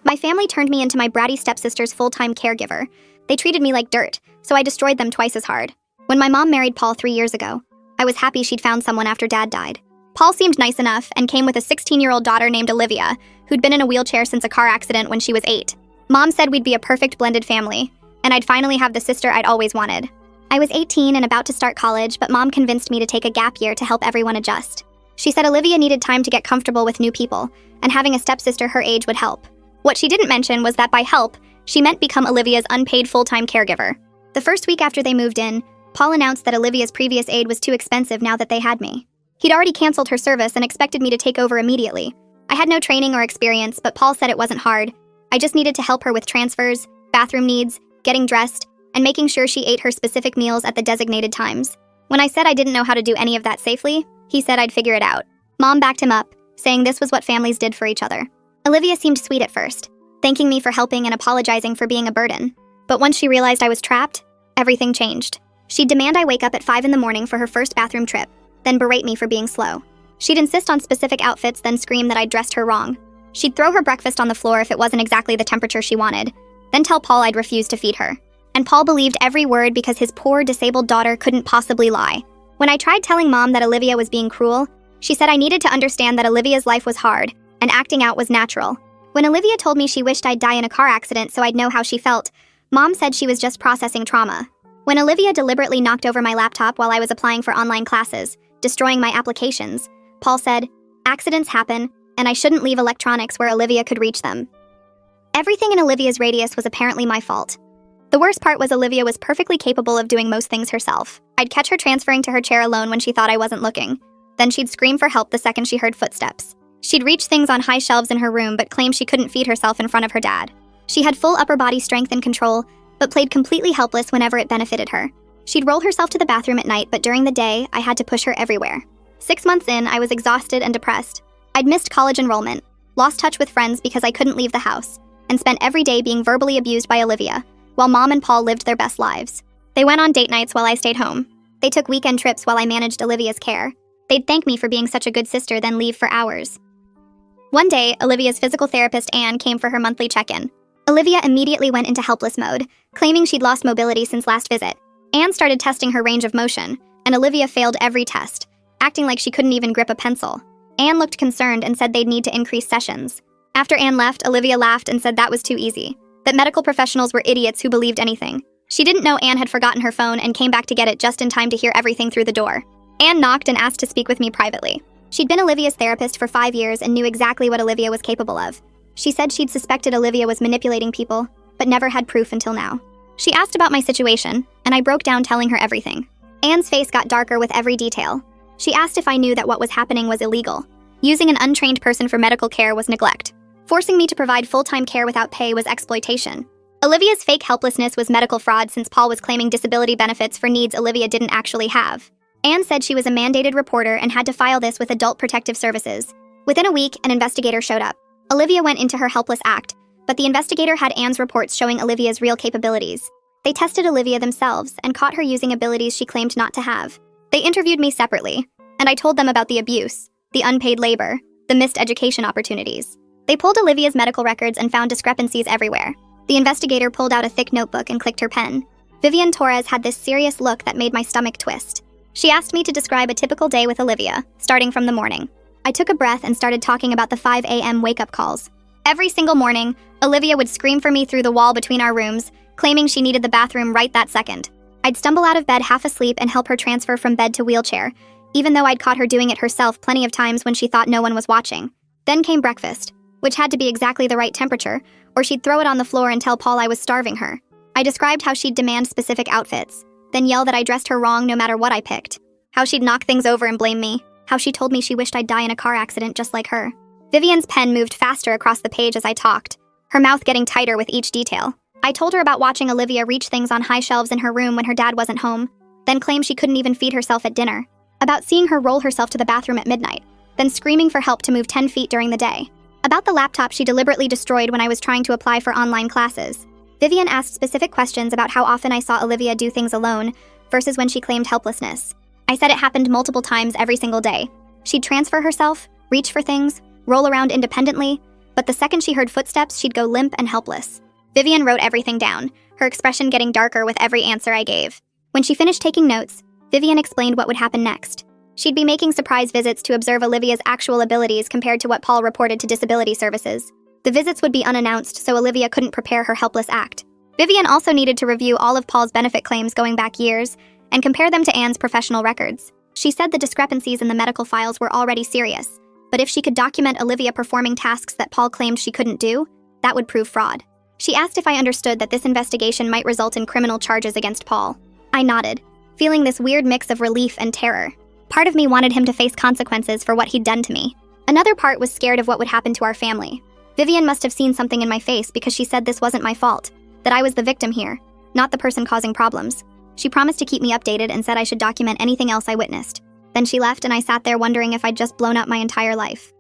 My family turned me into my bratty stepsister's full-time caregiver. They treated me like dirt, so I destroyed them twice as hard. When my mom married Paul 3 years ago, I was happy she'd found someone after Dad died. Paul seemed nice enough and came with a 16-year-old daughter named Olivia, who'd been in a wheelchair since a car accident when she was 8. Mom said we'd be a perfect blended family, and I'd finally have the sister I'd always wanted. I was 18 and about to start college, but Mom convinced me to take a gap year to help everyone adjust. She said Olivia needed time to get comfortable with new people, and having a stepsister her age would help. What she didn't mention was that by help, she meant become Olivia's unpaid full-time caregiver. The first week after they moved in, Paul announced that Olivia's previous aide was too expensive now that they had me. He'd already canceled her service and expected me to take over immediately. I had no training or experience, but Paul said it wasn't hard. I just needed to help her with transfers, bathroom needs, getting dressed, and making sure she ate her specific meals at the designated times. When I said I didn't know how to do any of that safely, he said I'd figure it out. Mom backed him up, saying this was what families did for each other. Olivia seemed sweet at first, thanking me for helping and apologizing for being a burden. But once she realized I was trapped, everything changed. She'd demand I wake up at 5 in the morning for her first bathroom trip, then berate me for being slow. She'd insist on specific outfits, then scream that I'd dressed her wrong. She'd throw her breakfast on the floor if it wasn't exactly the temperature she wanted, then tell Paul I'd refuse to feed her. And Paul believed every word because his poor, disabled daughter couldn't possibly lie. When I tried telling Mom that Olivia was being cruel, she said I needed to understand that Olivia's life was hard, and acting out was natural. When Olivia told me she wished I'd die in a car accident so I'd know how she felt, Mom said she was just processing trauma. When Olivia deliberately knocked over my laptop while I was applying for online classes, destroying my applications, Paul said, accidents happen, and I shouldn't leave electronics where Olivia could reach them. Everything in Olivia's radius was apparently my fault. The worst part was Olivia was perfectly capable of doing most things herself. I'd catch her transferring to her chair alone when she thought I wasn't looking. Then she'd scream for help the second she heard footsteps. She'd reach things on high shelves in her room but claim she couldn't feed herself in front of her dad. She had full upper body strength and control, but played completely helpless whenever it benefited her. She'd roll herself to the bathroom at night, but during the day, I had to push her everywhere. 6 months in, I was exhausted and depressed. I'd missed college enrollment, lost touch with friends because I couldn't leave the house, and spent every day being verbally abused by Olivia, while Mom and Paul lived their best lives. They went on date nights while I stayed home. They took weekend trips while I managed Olivia's care. They'd thank me for being such a good sister, then leave for hours. One day, Olivia's physical therapist, Anne, came for her monthly check-in. Olivia immediately went into helpless mode, claiming she'd lost mobility since last visit. Anne started testing her range of motion, and Olivia failed every test, acting like she couldn't even grip a pencil. Anne looked concerned and said they'd need to increase sessions. After Anne left, Olivia laughed and said that was too easy, that medical professionals were idiots who believed anything. She didn't know Anne had forgotten her phone and came back to get it just in time to hear everything through the door. Anne knocked and asked to speak with me privately. She'd been Olivia's therapist for 5 years and knew exactly what Olivia was capable of. She said she'd suspected Olivia was manipulating people, but never had proof until now. She asked about my situation, and I broke down telling her everything. Anne's face got darker with every detail. She asked if I knew that what was happening was illegal. Using an untrained person for medical care was neglect. Forcing me to provide full-time care without pay was exploitation. Olivia's fake helplessness was medical fraud since Paul was claiming disability benefits for needs Olivia didn't actually have. Anne said she was a mandated reporter and had to file this with Adult Protective Services. Within a week, an investigator showed up. Olivia went into her helpless act, but the investigator had Anne's reports showing Olivia's real capabilities. They tested Olivia themselves and caught her using abilities she claimed not to have. They interviewed me separately, and I told them about the abuse, the unpaid labor, the missed education opportunities. They pulled Olivia's medical records and found discrepancies everywhere. The investigator pulled out a thick notebook and clicked her pen. Vivian Torres had this serious look that made my stomach twist. She asked me to describe a typical day with Olivia, starting from the morning. I took a breath and started talking about the 5 a.m. wake-up calls. Every single morning, Olivia would scream for me through the wall between our rooms, claiming she needed the bathroom right that second. I'd stumble out of bed half asleep and help her transfer from bed to wheelchair, even though I'd caught her doing it herself plenty of times when she thought no one was watching. Then came breakfast, which had to be exactly the right temperature, or she'd throw it on the floor and tell Paul I was starving her. I described how she'd demand specific outfits, then yell that I dressed her wrong no matter what I picked. How she'd knock things over and blame me. How she told me she wished I'd die in a car accident just like her. Vivian's pen moved faster across the page as I talked, her mouth getting tighter with each detail. I told her about watching Olivia reach things on high shelves in her room when her dad wasn't home, then claim she couldn't even feed herself at dinner. About seeing her roll herself to the bathroom at midnight, then screaming for help to move 10 feet during the day. About the laptop she deliberately destroyed when I was trying to apply for online classes. Vivian asked specific questions about how often I saw Olivia do things alone versus when she claimed helplessness. I said it happened multiple times every single day. She'd transfer herself, reach for things, roll around independently, but the second she heard footsteps, she'd go limp and helpless. Vivian wrote everything down, her expression getting darker with every answer I gave. When she finished taking notes, Vivian explained what would happen next. She'd be making surprise visits to observe Olivia's actual abilities compared to what Paul reported to disability services. The visits would be unannounced, so Olivia couldn't prepare her helpless act. Vivian also needed to review all of Paul's benefit claims going back years and compare them to Anne's professional records. She said the discrepancies in the medical files were already serious, but if she could document Olivia performing tasks that Paul claimed she couldn't do, that would prove fraud. She asked if I understood that this investigation might result in criminal charges against Paul. I nodded, feeling this weird mix of relief and terror. Part of me wanted him to face consequences for what he'd done to me. Another part was scared of what would happen to our family. Vivian must have seen something in my face because she said this wasn't my fault, that I was the victim here, not the person causing problems. She promised to keep me updated and said I should document anything else I witnessed. Then she left and I sat there wondering if I'd just blown up my entire life.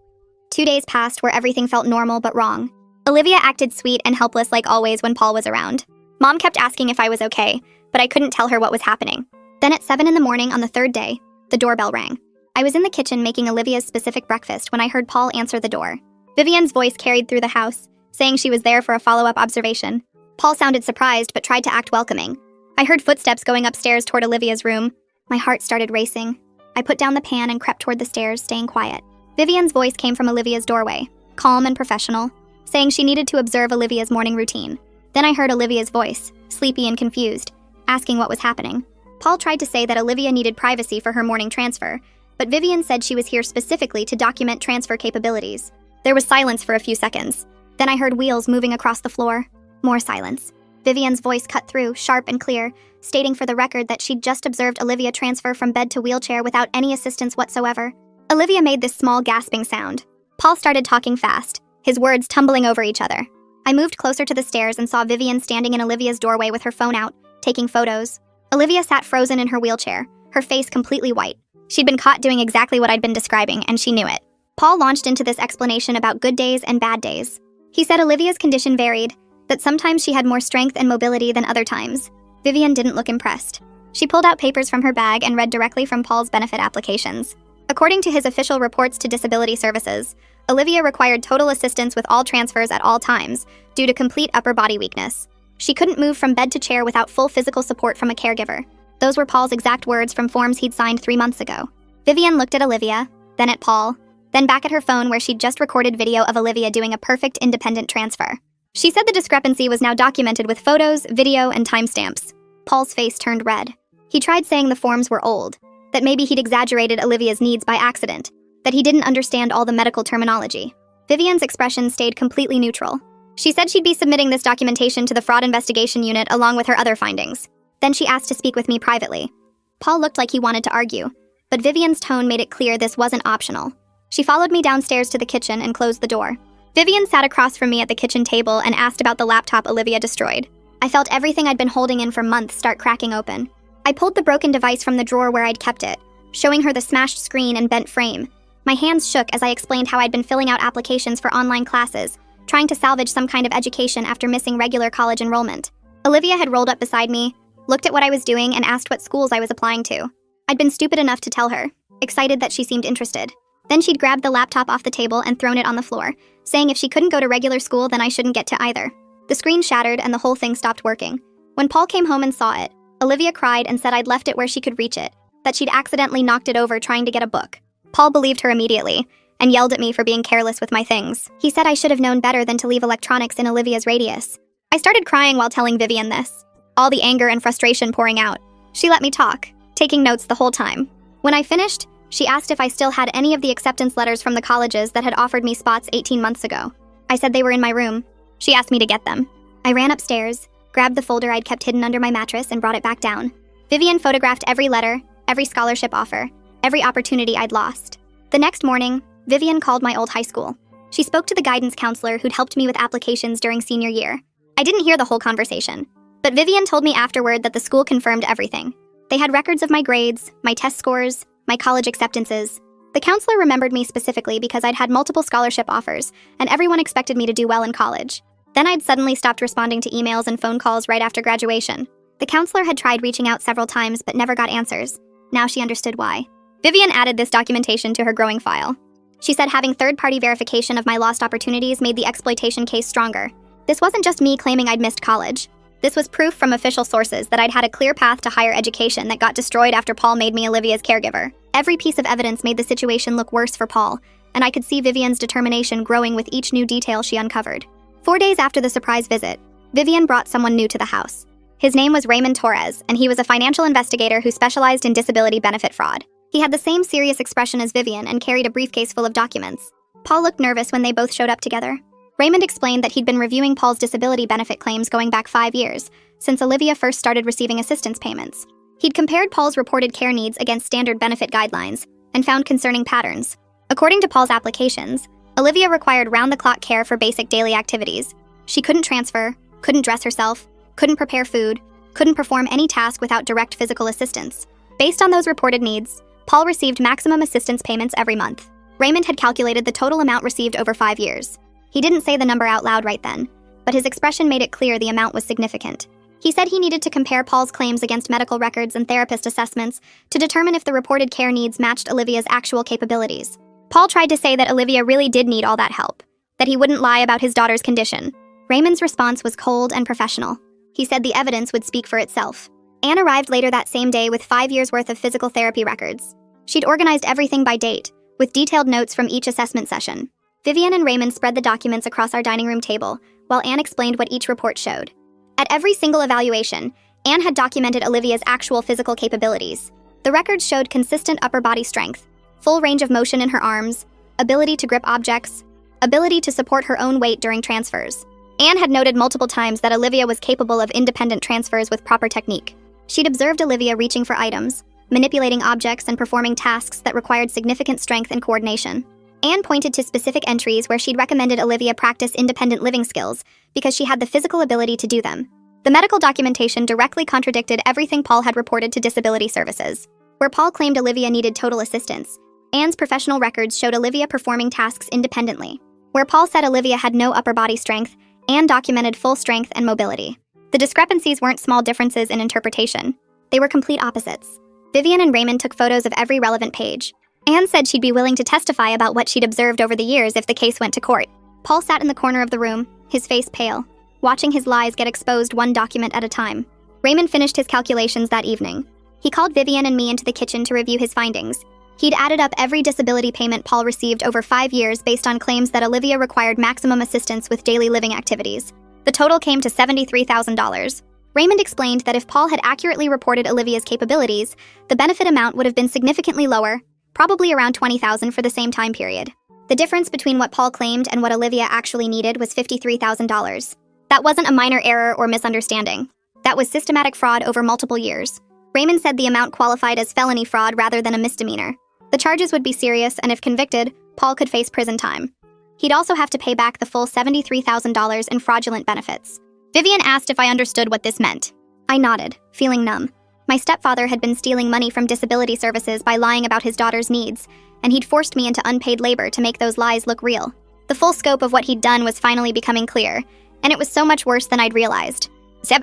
2 days passed where everything felt normal but wrong. Olivia acted sweet and helpless like always when Paul was around. Mom kept asking if I was okay, but I couldn't tell her what was happening. Then at 7 in the morning on the third day, the doorbell rang. I was in the kitchen making Olivia's specific breakfast when I heard Paul answer the door. Vivian's voice carried through the house, saying she was there for a follow-up observation. Paul sounded surprised but tried to act welcoming. I heard footsteps going upstairs toward Olivia's room. My heart started racing. I put down the pan and crept toward the stairs, staying quiet. Vivian's voice came from Olivia's doorway, calm and professional, saying she needed to observe Olivia's morning routine. Then I heard Olivia's voice, sleepy and confused, asking what was happening. Paul tried to say that Olivia needed privacy for her morning transfer, but Vivian said she was here specifically to document transfer capabilities. There was silence for a few seconds. Then I heard wheels moving across the floor. More silence. Vivian's voice cut through, sharp and clear, stating for the record that she'd just observed Olivia transfer from bed to wheelchair without any assistance whatsoever. Olivia made this small gasping sound. Paul started talking fast, his words tumbling over each other. I moved closer to the stairs and saw Vivian standing in Olivia's doorway with her phone out, taking photos. Olivia sat frozen in her wheelchair, her face completely white. She'd been caught doing exactly what I'd been describing, and she knew it. Paul launched into this explanation about good days and bad days. He said Olivia's condition varied, that sometimes she had more strength and mobility than other times. Vivian didn't look impressed. She pulled out papers from her bag and read directly from Paul's benefit applications. According to his official reports to disability services, Olivia required total assistance with all transfers at all times due to complete upper body weakness. She couldn't move from bed to chair without full physical support from a caregiver. Those were Paul's exact words from forms he'd signed 3 months ago. Vivian looked at Olivia, then at Paul, then back at her phone where she'd just recorded video of Olivia doing a perfect independent transfer. She said the discrepancy was now documented with photos, video, and timestamps. Paul's face turned red. He tried saying the forms were old, that maybe he'd exaggerated Olivia's needs by accident, that he didn't understand all the medical terminology. Vivian's expression stayed completely neutral. She said she'd be submitting this documentation to the fraud investigation unit along with her other findings. Then she asked to speak with me privately. Paul looked like he wanted to argue, but Vivian's tone made it clear this wasn't optional. She followed me downstairs to the kitchen and closed the door. Vivian sat across from me at the kitchen table and asked about the laptop Olivia destroyed. I felt everything I'd been holding in for months start cracking open. I pulled the broken device from the drawer where I'd kept it, showing her the smashed screen and bent frame. My hands shook as I explained how I'd been filling out applications for online classes, trying to salvage some kind of education after missing regular college enrollment. Olivia had rolled up beside me, looked at what I was doing, and asked what schools I was applying to. I'd been stupid enough to tell her, excited that she seemed interested. Then she'd grabbed the laptop off the table and thrown it on the floor, saying if she couldn't go to regular school, then I shouldn't get to either. The screen shattered and the whole thing stopped working. When Paul came home and saw it, Olivia cried and said I'd left it where she could reach it, that she'd accidentally knocked it over trying to get a book. Paul believed her immediately, and yelled at me for being careless with my things. He said I should have known better than to leave electronics in Olivia's radius. I started crying while telling Vivian this, all the anger and frustration pouring out. She let me talk, taking notes the whole time. When I finished, she asked if I still had any of the acceptance letters from the colleges that had offered me spots 18 months ago. I said they were in my room. She asked me to get them. I ran upstairs, grabbed the folder I'd kept hidden under my mattress, and brought it back down. Vivian photographed every letter, every scholarship offer, every opportunity I'd lost. The next morning, Vivian called my old high school. She spoke to the guidance counselor who'd helped me with applications during senior year. I didn't hear the whole conversation, but Vivian told me afterward that the school confirmed everything. They had records of my grades, my test scores, my college acceptances. The counselor remembered me specifically because I'd had multiple scholarship offers, and everyone expected me to do well in college. Then I'd suddenly stopped responding to emails and phone calls right after graduation. The counselor had tried reaching out several times but never got answers. Now she understood why. Vivian added this documentation to her growing file. She said having third-party verification of my lost opportunities made the exploitation case stronger. This wasn't just me claiming I'd missed college. This was proof from official sources that I'd had a clear path to higher education that got destroyed after Paul made me Olivia's caregiver. Every piece of evidence made the situation look worse for Paul, and I could see Vivian's determination growing with each new detail she uncovered. 4 days after the surprise visit, Vivian brought someone new to the house. His name was Raymond Torres, and he was a financial investigator who specialized in disability benefit fraud. He had the same serious expression as Vivian and carried a briefcase full of documents. Paul looked nervous when they both showed up together. Raymond explained that he'd been reviewing Paul's disability benefit claims going back 5 years, since Olivia first started receiving assistance payments. He'd compared Paul's reported care needs against standard benefit guidelines and found concerning patterns. According to Paul's applications, Olivia required round-the-clock care for basic daily activities. She couldn't transfer, couldn't dress herself, couldn't prepare food, couldn't perform any task without direct physical assistance. Based on those reported needs, Paul received maximum assistance payments every month. Raymond had calculated the total amount received over 5 years. He didn't say the number out loud right then, but his expression made it clear the amount was significant. He said he needed to compare Paul's claims against medical records and therapist assessments to determine if the reported care needs matched Olivia's actual capabilities. Paul tried to say that Olivia really did need all that help, that he wouldn't lie about his daughter's condition. Raymond's response was cold and professional. He said the evidence would speak for itself. Anne arrived later that same day with 5 years' worth of physical therapy records. She'd organized everything by date, with detailed notes from each assessment session. Vivian and Raymond spread the documents across our dining room table, while Anne explained what each report showed. At every single evaluation, Anne had documented Olivia's actual physical capabilities. The records showed consistent upper body strength, full range of motion in her arms, ability to grip objects, ability to support her own weight during transfers. Anne had noted multiple times that Olivia was capable of independent transfers with proper technique. She'd observed Olivia reaching for items, manipulating objects, and performing tasks that required significant strength and coordination. Anne pointed to specific entries where she'd recommended Olivia practice independent living skills because she had the physical ability to do them. The medical documentation directly contradicted everything Paul had reported to disability services. Where Paul claimed Olivia needed total assistance, Anne's professional records showed Olivia performing tasks independently. Where Paul said Olivia had no upper body strength, Anne documented full strength and mobility. The discrepancies weren't small differences in interpretation. They were complete opposites. Vivian and Raymond took photos of every relevant page. Anne said she'd be willing to testify about what she'd observed over the years if the case went to court. Paul sat in the corner of the room, his face pale, watching his lies get exposed one document at a time. Raymond finished his calculations that evening. He called Vivian and me into the kitchen to review his findings. He'd added up every disability payment Paul received over 5 years based on claims that Olivia required maximum assistance with daily living activities. The total came to $73,000. Raymond explained that if Paul had accurately reported Olivia's capabilities, the benefit amount would have been significantly lower, probably around $20,000 for the same time period. The difference between what Paul claimed and what Olivia actually needed was $53,000. That wasn't a minor error or misunderstanding. That was systematic fraud over multiple years. Raymond said the amount qualified as felony fraud rather than a misdemeanor. The charges would be serious, and if convicted, Paul could face prison time. He'd also have to pay back the full $73,000 in fraudulent benefits. Vivian asked if I understood what this meant. I nodded, feeling numb. My stepfather had been stealing money from disability services by lying about his daughter's needs, and he'd forced me into unpaid labor to make those lies look real. The full scope of what he'd done was finally becoming clear, and it was so much worse than I'd realized.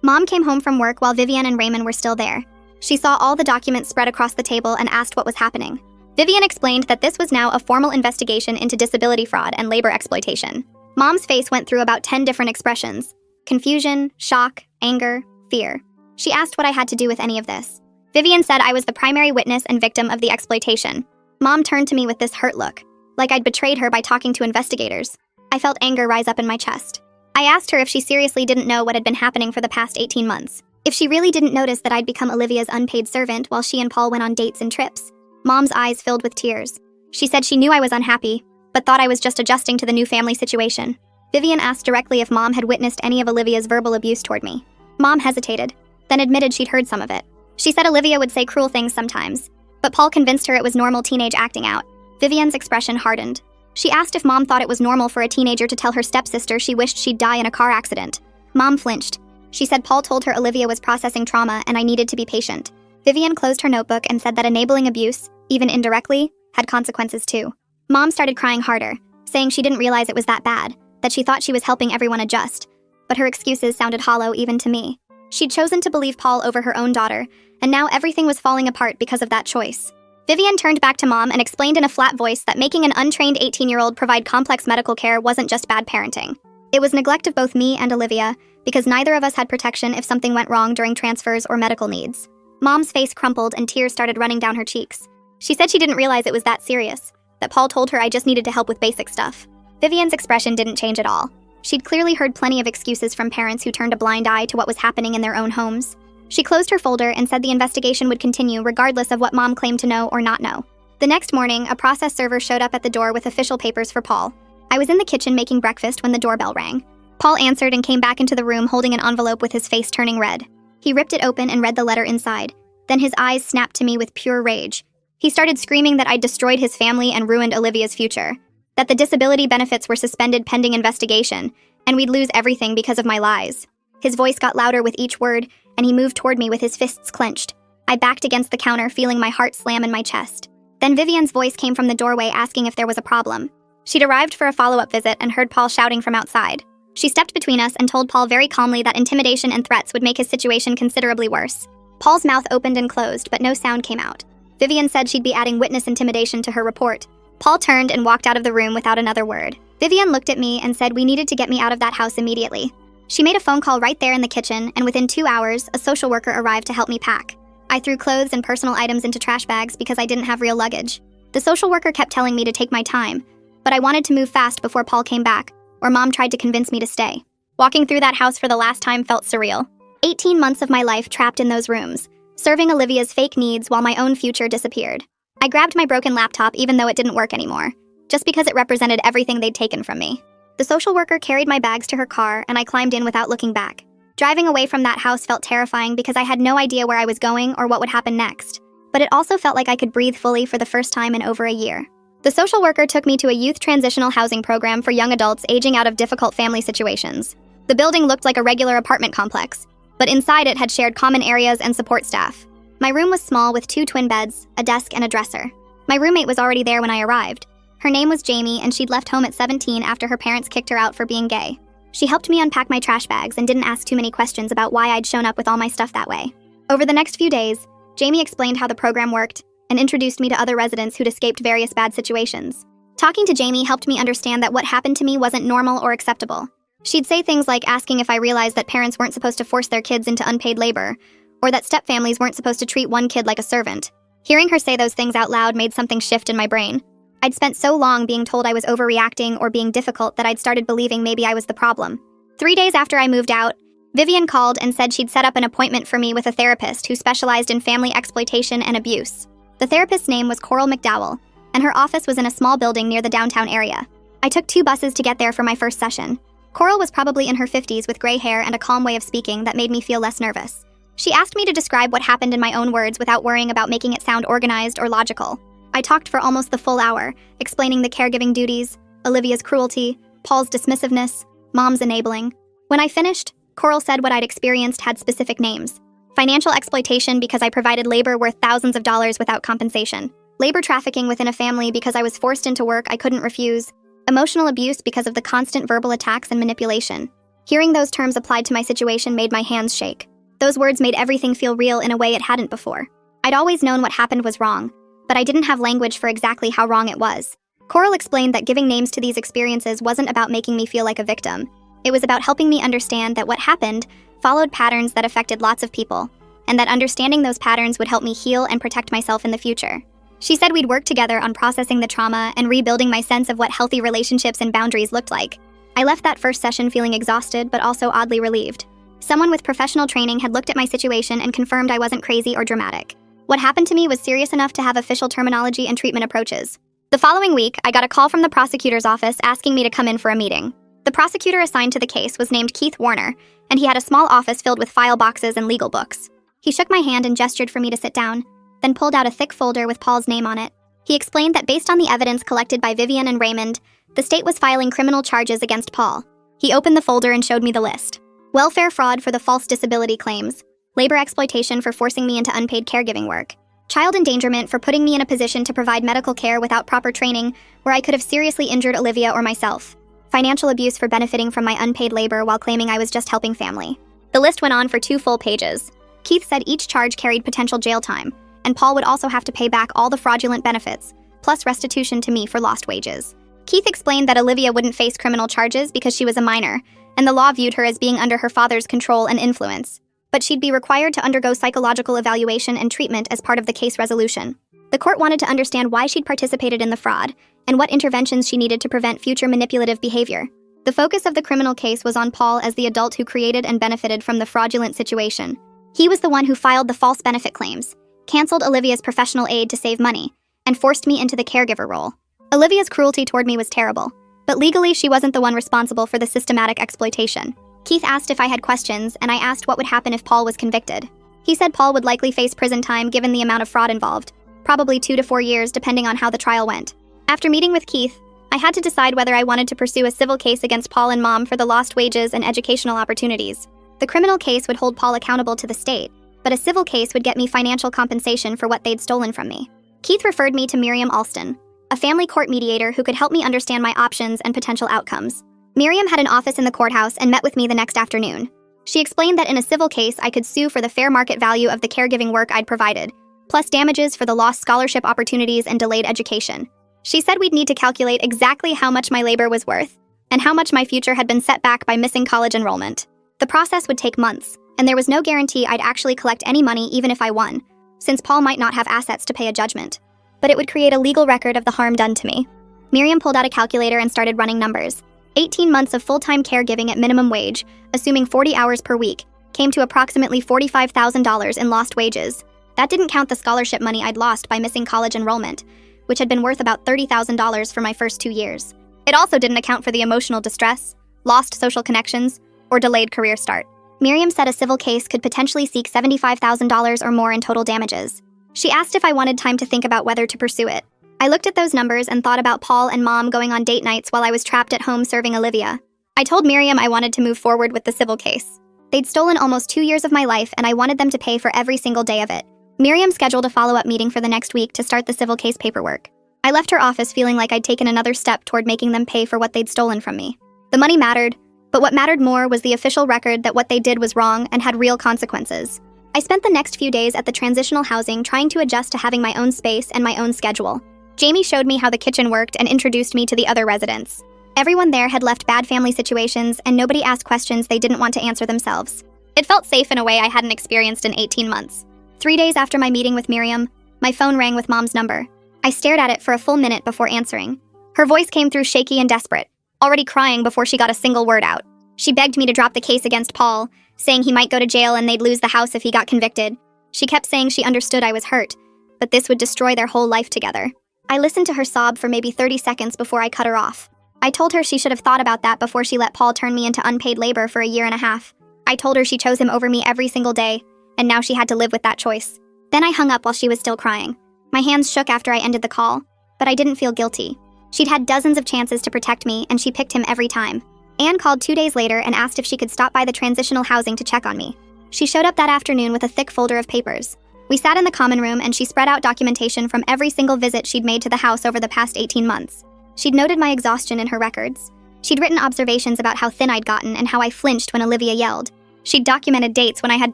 Mom came home from work while Vivian and Raymond were still there. She saw all the documents spread across the table and asked what was happening. Vivian explained that this was now a formal investigation into disability fraud and labor exploitation. Mom's face went through about 10 different expressions: confusion, shock, anger, fear. She asked what I had to do with any of this. Vivian said I was the primary witness and victim of the exploitation. Mom turned to me with this hurt look, like I'd betrayed her by talking to investigators. I felt anger rise up in my chest. I asked her if she seriously didn't know what had been happening for the past 18 months. If she really didn't notice that I'd become Olivia's unpaid servant while she and Paul went on dates and trips. Mom's eyes filled with tears. She said she knew I was unhappy, but thought I was just adjusting to the new family situation. Vivian asked directly if Mom had witnessed any of Olivia's verbal abuse toward me. Mom hesitated, then admitted she'd heard some of it. She said Olivia would say cruel things sometimes, but Paul convinced her it was normal teenage acting out. Vivian's expression hardened. She asked if Mom thought it was normal for a teenager to tell her stepsister she wished she'd die in a car accident. Mom flinched. She said Paul told her Olivia was processing trauma and I needed to be patient. Vivian closed her notebook and said that enabling abuse, even indirectly, had consequences too. Mom started crying harder, saying she didn't realize it was that bad, that she thought she was helping everyone adjust. But her excuses sounded hollow even to me. She'd chosen to believe Paul over her own daughter, and now everything was falling apart because of that choice. Vivian turned back to Mom and explained in a flat voice that making an untrained 18-year-old provide complex medical care wasn't just bad parenting. It was neglect of both me and Olivia, because neither of us had protection if something went wrong during transfers or medical needs. Mom's face crumpled and tears started running down her cheeks. She said she didn't realize it was that serious, that Paul told her I just needed to help with basic stuff. Vivian's expression didn't change at all. She'd clearly heard plenty of excuses from parents who turned a blind eye to what was happening in their own homes. She closed her folder and said the investigation would continue regardless of what Mom claimed to know or not know. The next morning, a process server showed up at the door with official papers for Paul. I was in the kitchen making breakfast when the doorbell rang. Paul answered and came back into the room holding an envelope with his face turning red. He ripped it open and read the letter inside. Then his eyes snapped to me with pure rage. He started screaming that I'd destroyed his family and ruined Olivia's future, that the disability benefits were suspended pending investigation, and we'd lose everything because of my lies. His voice got louder with each word, and he moved toward me with his fists clenched. I backed against the counter, feeling my heart slam in my chest. Then Vivian's voice came from the doorway asking if there was a problem. She'd arrived for a follow-up visit and heard Paul shouting from outside. She stepped between us and told Paul very calmly that intimidation and threats would make his situation considerably worse. Paul's mouth opened and closed, but no sound came out. Vivian said she'd be adding witness intimidation to her report. Paul turned and walked out of the room without another word. Vivian looked at me and said we needed to get me out of that house immediately. She made a phone call right there in the kitchen, and within 2 hours, a social worker arrived to help me pack. I threw clothes and personal items into trash bags because I didn't have real luggage. The social worker kept telling me to take my time, but I wanted to move fast before Paul came back, or Mom tried to convince me to stay. Walking through that house for the last time felt surreal. 18 months of my life trapped in those rooms, serving Olivia's fake needs while my own future disappeared. I grabbed my broken laptop even though it didn't work anymore, just because it represented everything they'd taken from me. The social worker carried my bags to her car, and I climbed in without looking back. Driving away from that house felt terrifying because I had no idea where I was going or what would happen next. But it also felt like I could breathe fully for the first time in over a year. The social worker took me to a youth transitional housing program for young adults aging out of difficult family situations. The building looked like a regular apartment complex, but inside it had shared common areas and support staff. My room was small with 2 twin beds, a desk, and a dresser. My roommate was already there when I arrived. Her name was Jamie, and she'd left home at 17 after her parents kicked her out for being gay. She helped me unpack my trash bags and didn't ask too many questions about why I'd shown up with all my stuff that way. Over the next few days, Jamie explained how the program worked and introduced me to other residents who'd escaped various bad situations. Talking to Jamie helped me understand that what happened to me wasn't normal or acceptable. She'd say things like asking if I realized that parents weren't supposed to force their kids into unpaid labor, or that stepfamilies weren't supposed to treat one kid like a servant. Hearing her say those things out loud made something shift in my brain. I'd spent so long being told I was overreacting or being difficult that I'd started believing maybe I was the problem. 3 days after I moved out, Vivian called and said she'd set up an appointment for me with a therapist who specialized in family exploitation and abuse. The therapist's name was Coral McDowell, and her office was in a small building near the downtown area. I took 2 buses to get there for my first session. Coral was probably in her 50s with gray hair and a calm way of speaking that made me feel less nervous. She asked me to describe what happened in my own words without worrying about making it sound organized or logical. I talked for almost the full hour, explaining the caregiving duties, Olivia's cruelty, Paul's dismissiveness, Mom's enabling. When I finished, Coral said what I'd experienced had specific names. Financial exploitation because I provided labor worth thousands of dollars without compensation. Labor trafficking within a family because I was forced into work I couldn't refuse. Emotional abuse because of the constant verbal attacks and manipulation. Hearing those terms applied to my situation made my hands shake. Those words made everything feel real in a way it hadn't before. I'd always known what happened was wrong, but I didn't have language for exactly how wrong it was. Coral explained that giving names to these experiences wasn't about making me feel like a victim. It was about helping me understand that what happened followed patterns that affected lots of people, and that understanding those patterns would help me heal and protect myself in the future. She said we'd work together on processing the trauma and rebuilding my sense of what healthy relationships and boundaries looked like. I left that first session feeling exhausted, but also oddly relieved. Someone with professional training had looked at my situation and confirmed I wasn't crazy or dramatic. What happened to me was serious enough to have official terminology and treatment approaches. The following week, I got a call from the prosecutor's office asking me to come in for a meeting. The prosecutor assigned to the case was named Keith Warner, and he had a small office filled with file boxes and legal books. He shook my hand and gestured for me to sit down, then pulled out a thick folder with Paul's name on it. He explained that based on the evidence collected by Vivian and Raymond, the state was filing criminal charges against Paul. He opened the folder and showed me the list. Welfare fraud for the false disability claims, labor exploitation for forcing me into unpaid caregiving work, child endangerment for putting me in a position to provide medical care without proper training where I could have seriously injured Olivia or myself, financial abuse for benefiting from my unpaid labor while claiming I was just helping family. The list went on for 2 full pages. Keith said each charge carried potential jail time, and Paul would also have to pay back all the fraudulent benefits, plus restitution to me for lost wages. Keith explained that Olivia wouldn't face criminal charges because she was a minor, and the law viewed her as being under her father's control and influence, but she'd be required to undergo psychological evaluation and treatment as part of the case resolution. The court wanted to understand why she'd participated in the fraud and what interventions she needed to prevent future manipulative behavior. The focus of the criminal case was on Paul as the adult who created and benefited from the fraudulent situation. He was the one who filed the false benefit claims, canceled Olivia's professional aid to save money, and forced me into the caregiver role. Olivia's cruelty toward me was terrible, but legally she wasn't the one responsible for the systematic exploitation. Keith asked if I had questions, and I asked what would happen if Paul was convicted. He said Paul would likely face prison time given the amount of fraud involved, probably 2 to 4 years depending on how the trial went. After meeting with Keith, I had to decide whether I wanted to pursue a civil case against Paul and Mom for the lost wages and educational opportunities. The criminal case would hold Paul accountable to the state, but a civil case would get me financial compensation for what they'd stolen from me. Keith referred me to Miriam Alston, a family court mediator who could help me understand my options and potential outcomes. Miriam had an office in the courthouse and met with me the next afternoon. She explained that in a civil case, I could sue for the fair market value of the caregiving work I'd provided, plus damages for the lost scholarship opportunities and delayed education. She said we'd need to calculate exactly how much my labor was worth, and how much my future had been set back by missing college enrollment. The process would take months, and there was no guarantee I'd actually collect any money even if I won, since Paul might not have assets to pay a judgment. But it would create a legal record of the harm done to me. Miriam pulled out a calculator and started running numbers. 18 months of full-time caregiving at minimum wage, assuming 40 hours per week, came to approximately $45,000 in lost wages. That didn't count the scholarship money I'd lost by missing college enrollment, which had been worth about $30,000 for my first 2 years. It also didn't account for the emotional distress, lost social connections, or delayed career start. Miriam said a civil case could potentially seek $75,000 or more in total damages. She asked if I wanted time to think about whether to pursue it. I looked at those numbers and thought about Paul and Mom going on date nights while I was trapped at home serving Olivia. I told Miriam I wanted to move forward with the civil case. They'd stolen almost 2 years of my life, and I wanted them to pay for every single day of it. Miriam scheduled a follow-up meeting for the next week to start the civil case paperwork. I left her office feeling like I'd taken another step toward making them pay for what they'd stolen from me. The money mattered, but what mattered more was the official record that what they did was wrong and had real consequences. I spent the next few days at the transitional housing trying to adjust to having my own space and my own schedule. Jamie showed me how the kitchen worked and introduced me to the other residents. Everyone there had left bad family situations, and nobody asked questions they didn't want to answer themselves. It felt safe in a way I hadn't experienced in 18 months. 3 days after my meeting with Miriam, my phone rang with Mom's number. I stared at it for a full minute before answering. Her voice came through shaky and desperate, already crying before she got a single word out. She begged me to drop the case against Paul, saying he might go to jail and they'd lose the house if he got convicted. She kept saying she understood I was hurt, but this would destroy their whole life together. I listened to her sob for maybe 30 seconds before I cut her off. I told her she should have thought about that before she let Paul turn me into unpaid labor for a year and a half. I told her she chose him over me every single day, and now she had to live with that choice. Then I hung up while she was still crying. My hands shook after I ended the call, but I didn't feel guilty. She'd had dozens of chances to protect me, and she picked him every time. Anne called 2 days later and asked if she could stop by the transitional housing to check on me. She showed up that afternoon with a thick folder of papers. We sat in the common room and she spread out documentation from every single visit she'd made to the house over the past 18 months. She'd noted my exhaustion in her records. She'd written observations about how thin I'd gotten and how I flinched when Olivia yelled. She'd documented dates when I had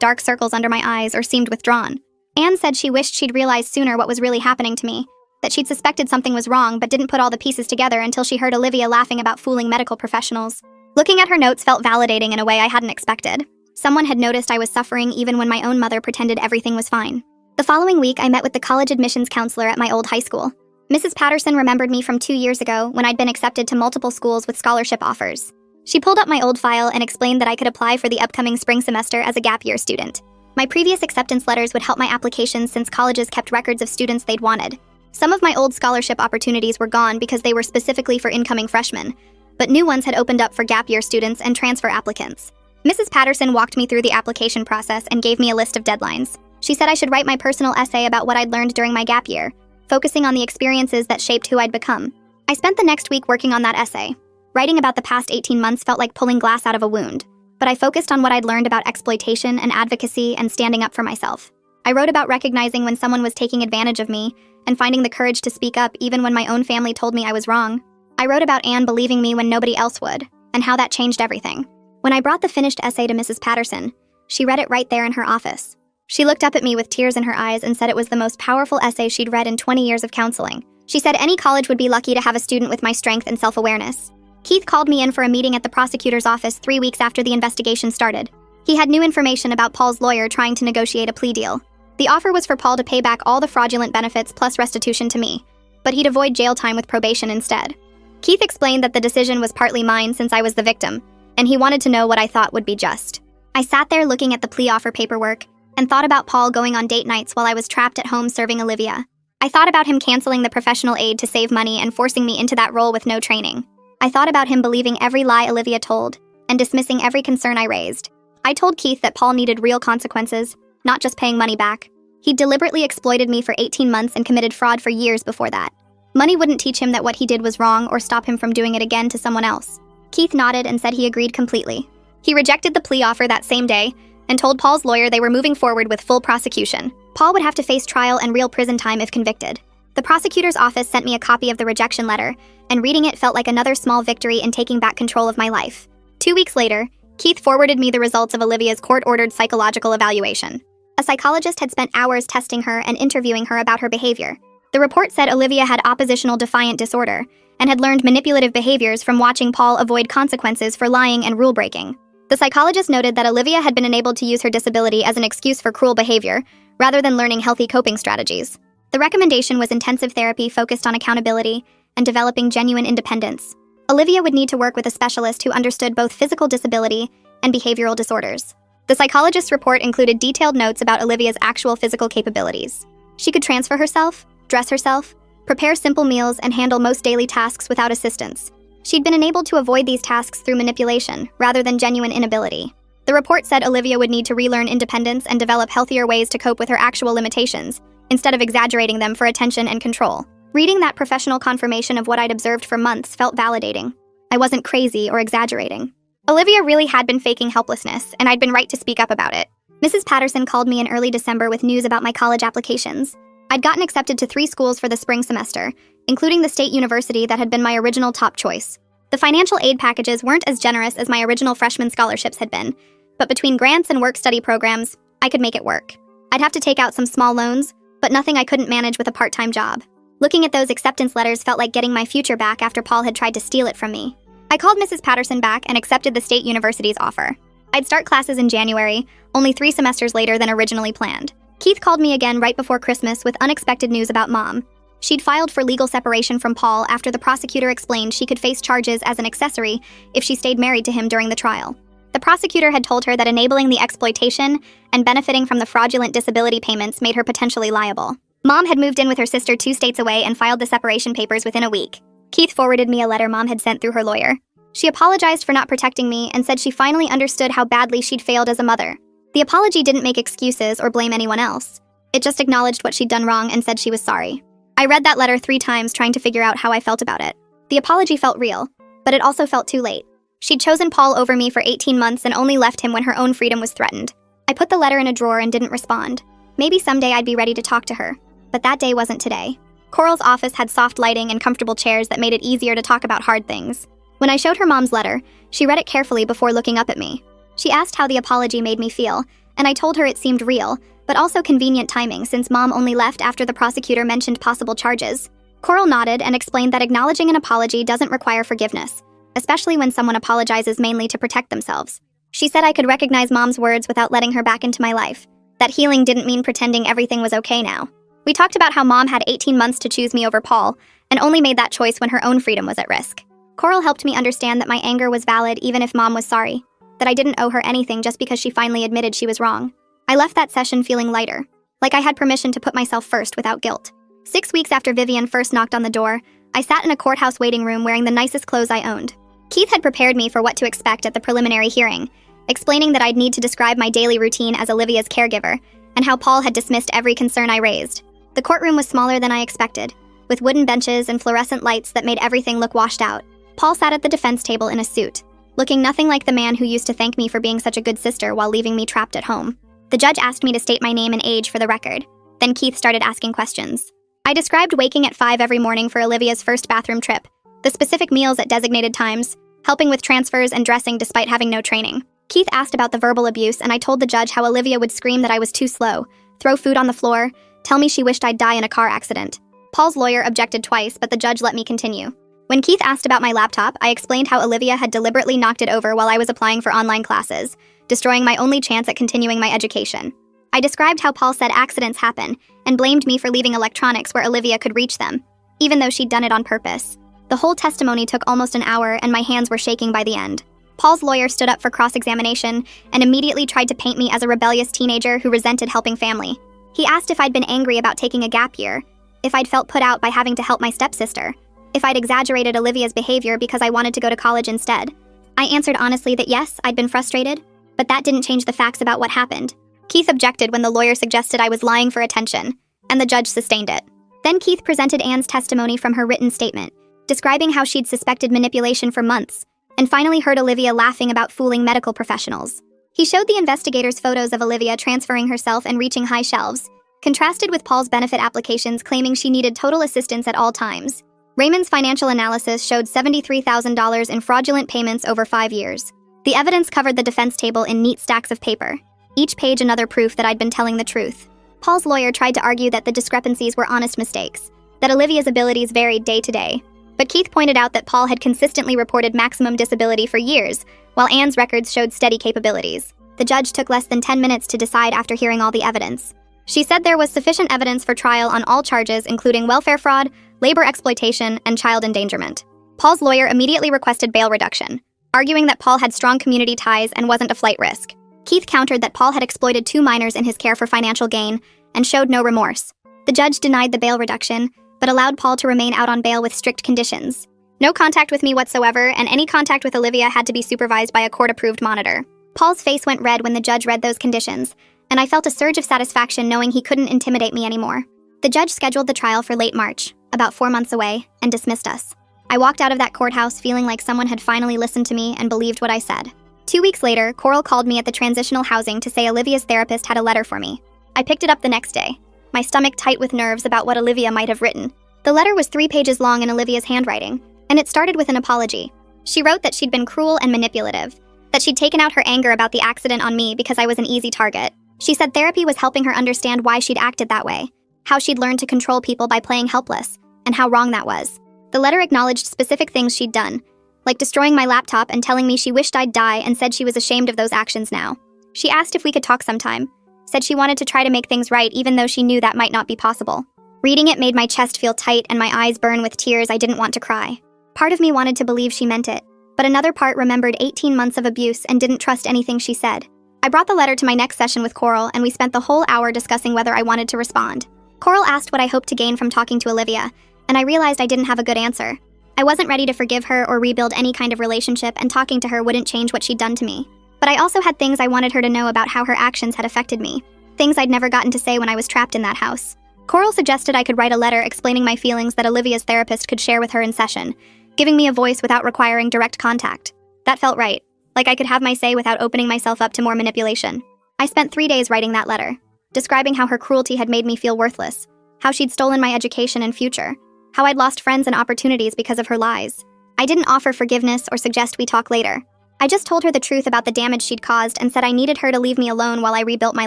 dark circles under my eyes or seemed withdrawn. Anne said she wished she'd realized sooner what was really happening to me, that she'd suspected something was wrong but didn't put all the pieces together until she heard Olivia laughing about fooling medical professionals. Looking at her notes felt validating in a way I hadn't expected. Someone had noticed I was suffering even when my own mother pretended everything was fine. The following week, I met with the college admissions counselor at my old high school. Mrs. Patterson remembered me from 2 years ago when I'd been accepted to multiple schools with scholarship offers. She pulled up my old file and explained that I could apply for the upcoming spring semester as a gap year student. My previous acceptance letters would help my applications since colleges kept records of students they'd wanted. Some of my old scholarship opportunities were gone because they were specifically for incoming freshmen, but new ones had opened up for gap year students and transfer applicants. Mrs. Patterson walked me through the application process and gave me a list of deadlines. She said I should write my personal essay about what I'd learned during my gap year, focusing on the experiences that shaped who I'd become. I spent the next week working on that essay. Writing about the past 18 months felt like pulling glass out of a wound, but I focused on what I'd learned about exploitation and advocacy and standing up for myself. I wrote about recognizing when someone was taking advantage of me and finding the courage to speak up even when my own family told me I was wrong. I wrote about Anne believing me when nobody else would, and how that changed everything. When I brought the finished essay to Mrs. Patterson, she read it right there in her office. She looked up at me with tears in her eyes and said it was the most powerful essay she'd read in 20 years of counseling. She said any college would be lucky to have a student with my strength and self-awareness. Keith called me in for a meeting at the prosecutor's office 3 weeks after the investigation started. He had new information about Paul's lawyer trying to negotiate a plea deal. The offer was for Paul to pay back all the fraudulent benefits plus restitution to me, but he'd avoid jail time with probation instead. Keith explained that the decision was partly mine since I was the victim, and he wanted to know what I thought would be just. I sat there looking at the plea offer paperwork and thought about Paul going on date nights while I was trapped at home serving Olivia. I thought about him canceling the professional aid to save money and forcing me into that role with no training. I thought about him believing every lie Olivia told and dismissing every concern I raised. I told Keith that Paul needed real consequences, not just paying money back. He deliberately exploited me for 18 months and committed fraud for years before that. Money wouldn't teach him that what he did was wrong or stop him from doing it again to someone else. Keith nodded and said he agreed completely. He rejected the plea offer that same day and told Paul's lawyer they were moving forward with full prosecution. Paul would have to face trial and real prison time if convicted. The prosecutor's office sent me a copy of the rejection letter, and reading it felt like another small victory in taking back control of my life. 2 weeks later, Keith forwarded me the results of Olivia's court-ordered psychological evaluation. A psychologist had spent hours testing her and interviewing her about her behavior. The report said Olivia had oppositional defiant disorder and had learned manipulative behaviors from watching Paul avoid consequences for lying and rule-breaking. The psychologist noted that Olivia had been enabled to use her disability as an excuse for cruel behavior, rather than learning healthy coping strategies. The recommendation was intensive therapy focused on accountability and developing genuine independence. Olivia would need to work with a specialist who understood both physical disability and behavioral disorders. The psychologist's report included detailed notes about Olivia's actual physical capabilities. She could transfer herself, dress herself, prepare simple meals, and handle most daily tasks without assistance. She'd been enabled to avoid these tasks through manipulation, rather than genuine inability. The report said Olivia would need to relearn independence and develop healthier ways to cope with her actual limitations, instead of exaggerating them for attention and control. Reading that professional confirmation of what I'd observed for months felt validating. I wasn't crazy or exaggerating. Olivia really had been faking helplessness, and I'd been right to speak up about it. Mrs. Patterson called me in early December with news about my college applications. I'd gotten accepted to 3 schools for the spring semester, including the state university that had been my original top choice. The financial aid packages weren't as generous as my original freshman scholarships had been, but between grants and work-study programs, I could make it work. I'd have to take out some small loans, but nothing I couldn't manage with a part-time job. Looking at those acceptance letters felt like getting my future back after Paul had tried to steal it from me. I called Mrs. Patterson back and accepted the state university's offer. I'd start classes in January, only 3 semesters later than originally planned. Keith called me again right before Christmas with unexpected news about Mom. She'd filed for legal separation from Paul after the prosecutor explained she could face charges as an accessory if she stayed married to him during the trial. The prosecutor had told her that enabling the exploitation and benefiting from the fraudulent disability payments made her potentially liable. Mom had moved in with her sister 2 states away and filed the separation papers within a week. Keith forwarded me a letter Mom had sent through her lawyer. She apologized for not protecting me and said she finally understood how badly she'd failed as a mother. The apology didn't make excuses or blame anyone else. It just acknowledged what she'd done wrong and said she was sorry. I read that letter 3 times trying to figure out how I felt about it. The apology felt real, but it also felt too late. She'd chosen Paul over me for 18 months and only left him when her own freedom was threatened. I put the letter in a drawer and didn't respond. Maybe someday I'd be ready to talk to her, but that day wasn't today. Coral's office had soft lighting and comfortable chairs that made it easier to talk about hard things. When I showed her Mom's letter, she read it carefully before looking up at me. She asked how the apology made me feel, and I told her it seemed real, but also convenient timing since Mom only left after the prosecutor mentioned possible charges. Coral nodded and explained that acknowledging an apology doesn't require forgiveness, especially when someone apologizes mainly to protect themselves. She said I could recognize Mom's words without letting her back into my life, that healing didn't mean pretending everything was okay now. We talked about how Mom had 18 months to choose me over Paul, and only made that choice when her own freedom was at risk. Coral helped me understand that my anger was valid even if Mom was sorry, that I didn't owe her anything just because she finally admitted she was wrong. I left that session feeling lighter, like I had permission to put myself first without guilt. 6 weeks after Vivian first knocked on the door, I sat in a courthouse waiting room wearing the nicest clothes I owned. Keith had prepared me for what to expect at the preliminary hearing, explaining that I'd need to describe my daily routine as Olivia's caregiver, and how Paul had dismissed every concern I raised. The courtroom was smaller than I expected, with wooden benches and fluorescent lights that made everything look washed out. Paul sat at the defense table in a suit, looking nothing like the man who used to thank me for being such a good sister while leaving me trapped at home. The judge asked me to state my name and age for the record. Then Keith started asking questions. I described waking at 5 every morning for Olivia's first bathroom trip, the specific meals at designated times, helping with transfers and dressing despite having no training. Keith asked about the verbal abuse, and I told the judge how Olivia would scream that I was too slow, throw food on the floor, tell me she wished I'd die in a car accident. Paul's lawyer objected twice, but the judge let me continue. When Keith asked about my laptop, I explained how Olivia had deliberately knocked it over while I was applying for online classes, destroying my only chance at continuing my education. I described how Paul said accidents happen and blamed me for leaving electronics where Olivia could reach them, even though she'd done it on purpose. The whole testimony took almost an hour, and my hands were shaking by the end. Paul's lawyer stood up for cross-examination and immediately tried to paint me as a rebellious teenager who resented helping family. He asked if I'd been angry about taking a gap year, if I'd felt put out by having to help my stepsister, if I'd exaggerated Olivia's behavior because I wanted to go to college instead. I answered honestly that yes, I'd been frustrated, but that didn't change the facts about what happened. Keith objected when the lawyer suggested I was lying for attention, and the judge sustained it. Then Keith presented Anne's testimony from her written statement, describing how she'd suspected manipulation for months, and finally heard Olivia laughing about fooling medical professionals. He showed the investigators photos of Olivia transferring herself and reaching high shelves, contrasted with Paul's benefit applications claiming she needed total assistance at all times. Raymond's financial analysis showed $73,000 in fraudulent payments over 5 years. The evidence covered the defense table in neat stacks of paper, each page another proof that I'd been telling the truth. Paul's lawyer tried to argue that the discrepancies were honest mistakes, that Olivia's abilities varied day to day. But Keith pointed out that Paul had consistently reported maximum disability for years, while Anne's records showed steady capabilities. The judge took less than 10 minutes to decide after hearing all the evidence. She said there was sufficient evidence for trial on all charges, including welfare fraud, labor exploitation, and child endangerment. Paul's lawyer immediately requested bail reduction, arguing that Paul had strong community ties and wasn't a flight risk. Keith countered that Paul had exploited 2 minors in his care for financial gain and showed no remorse. The judge denied the bail reduction, but allowed Paul to remain out on bail with strict conditions. No contact with me whatsoever, and any contact with Olivia had to be supervised by a court-approved monitor. Paul's face went red when the judge read those conditions, and I felt a surge of satisfaction knowing he couldn't intimidate me anymore. The judge scheduled the trial for late March, about 4 months away, and dismissed us. I walked out of that courthouse feeling like someone had finally listened to me and believed what I said. 2 weeks later, Coral called me at the transitional housing to say Olivia's therapist had a letter for me. I picked it up the next day, my stomach tight with nerves about what Olivia might have written. The letter was 3 pages long in Olivia's handwriting, and it started with an apology. She wrote that she'd been cruel and manipulative, that she'd taken out her anger about the accident on me because I was an easy target. She said therapy was helping her understand why she'd acted that way, how she'd learned to control people by playing helpless, and how wrong that was. The letter acknowledged specific things she'd done, like destroying my laptop and telling me she wished I'd die and said she was ashamed of those actions now. She asked if we could talk sometime, said she wanted to try to make things right even though she knew that might not be possible. Reading it made my chest feel tight and my eyes burn with tears I didn't want to cry. Part of me wanted to believe she meant it, but another part remembered 18 months of abuse and didn't trust anything she said. I brought the letter to my next session with Coral, and we spent the whole hour discussing whether I wanted to respond. Coral asked what I hoped to gain from talking to Olivia, and I realized I didn't have a good answer. I wasn't ready to forgive her or rebuild any kind of relationship, and talking to her wouldn't change what she'd done to me. But I also had things I wanted her to know about how her actions had affected me, things I'd never gotten to say when I was trapped in that house. Coral suggested I could write a letter explaining my feelings that Olivia's therapist could share with her in session, giving me a voice without requiring direct contact. That felt right, like I could have my say without opening myself up to more manipulation. I spent 3 days writing that letter, describing how her cruelty had made me feel worthless, how she'd stolen my education and future, how I'd lost friends and opportunities because of her lies. I didn't offer forgiveness or suggest we talk later. I just told her the truth about the damage she'd caused and said I needed her to leave me alone while I rebuilt my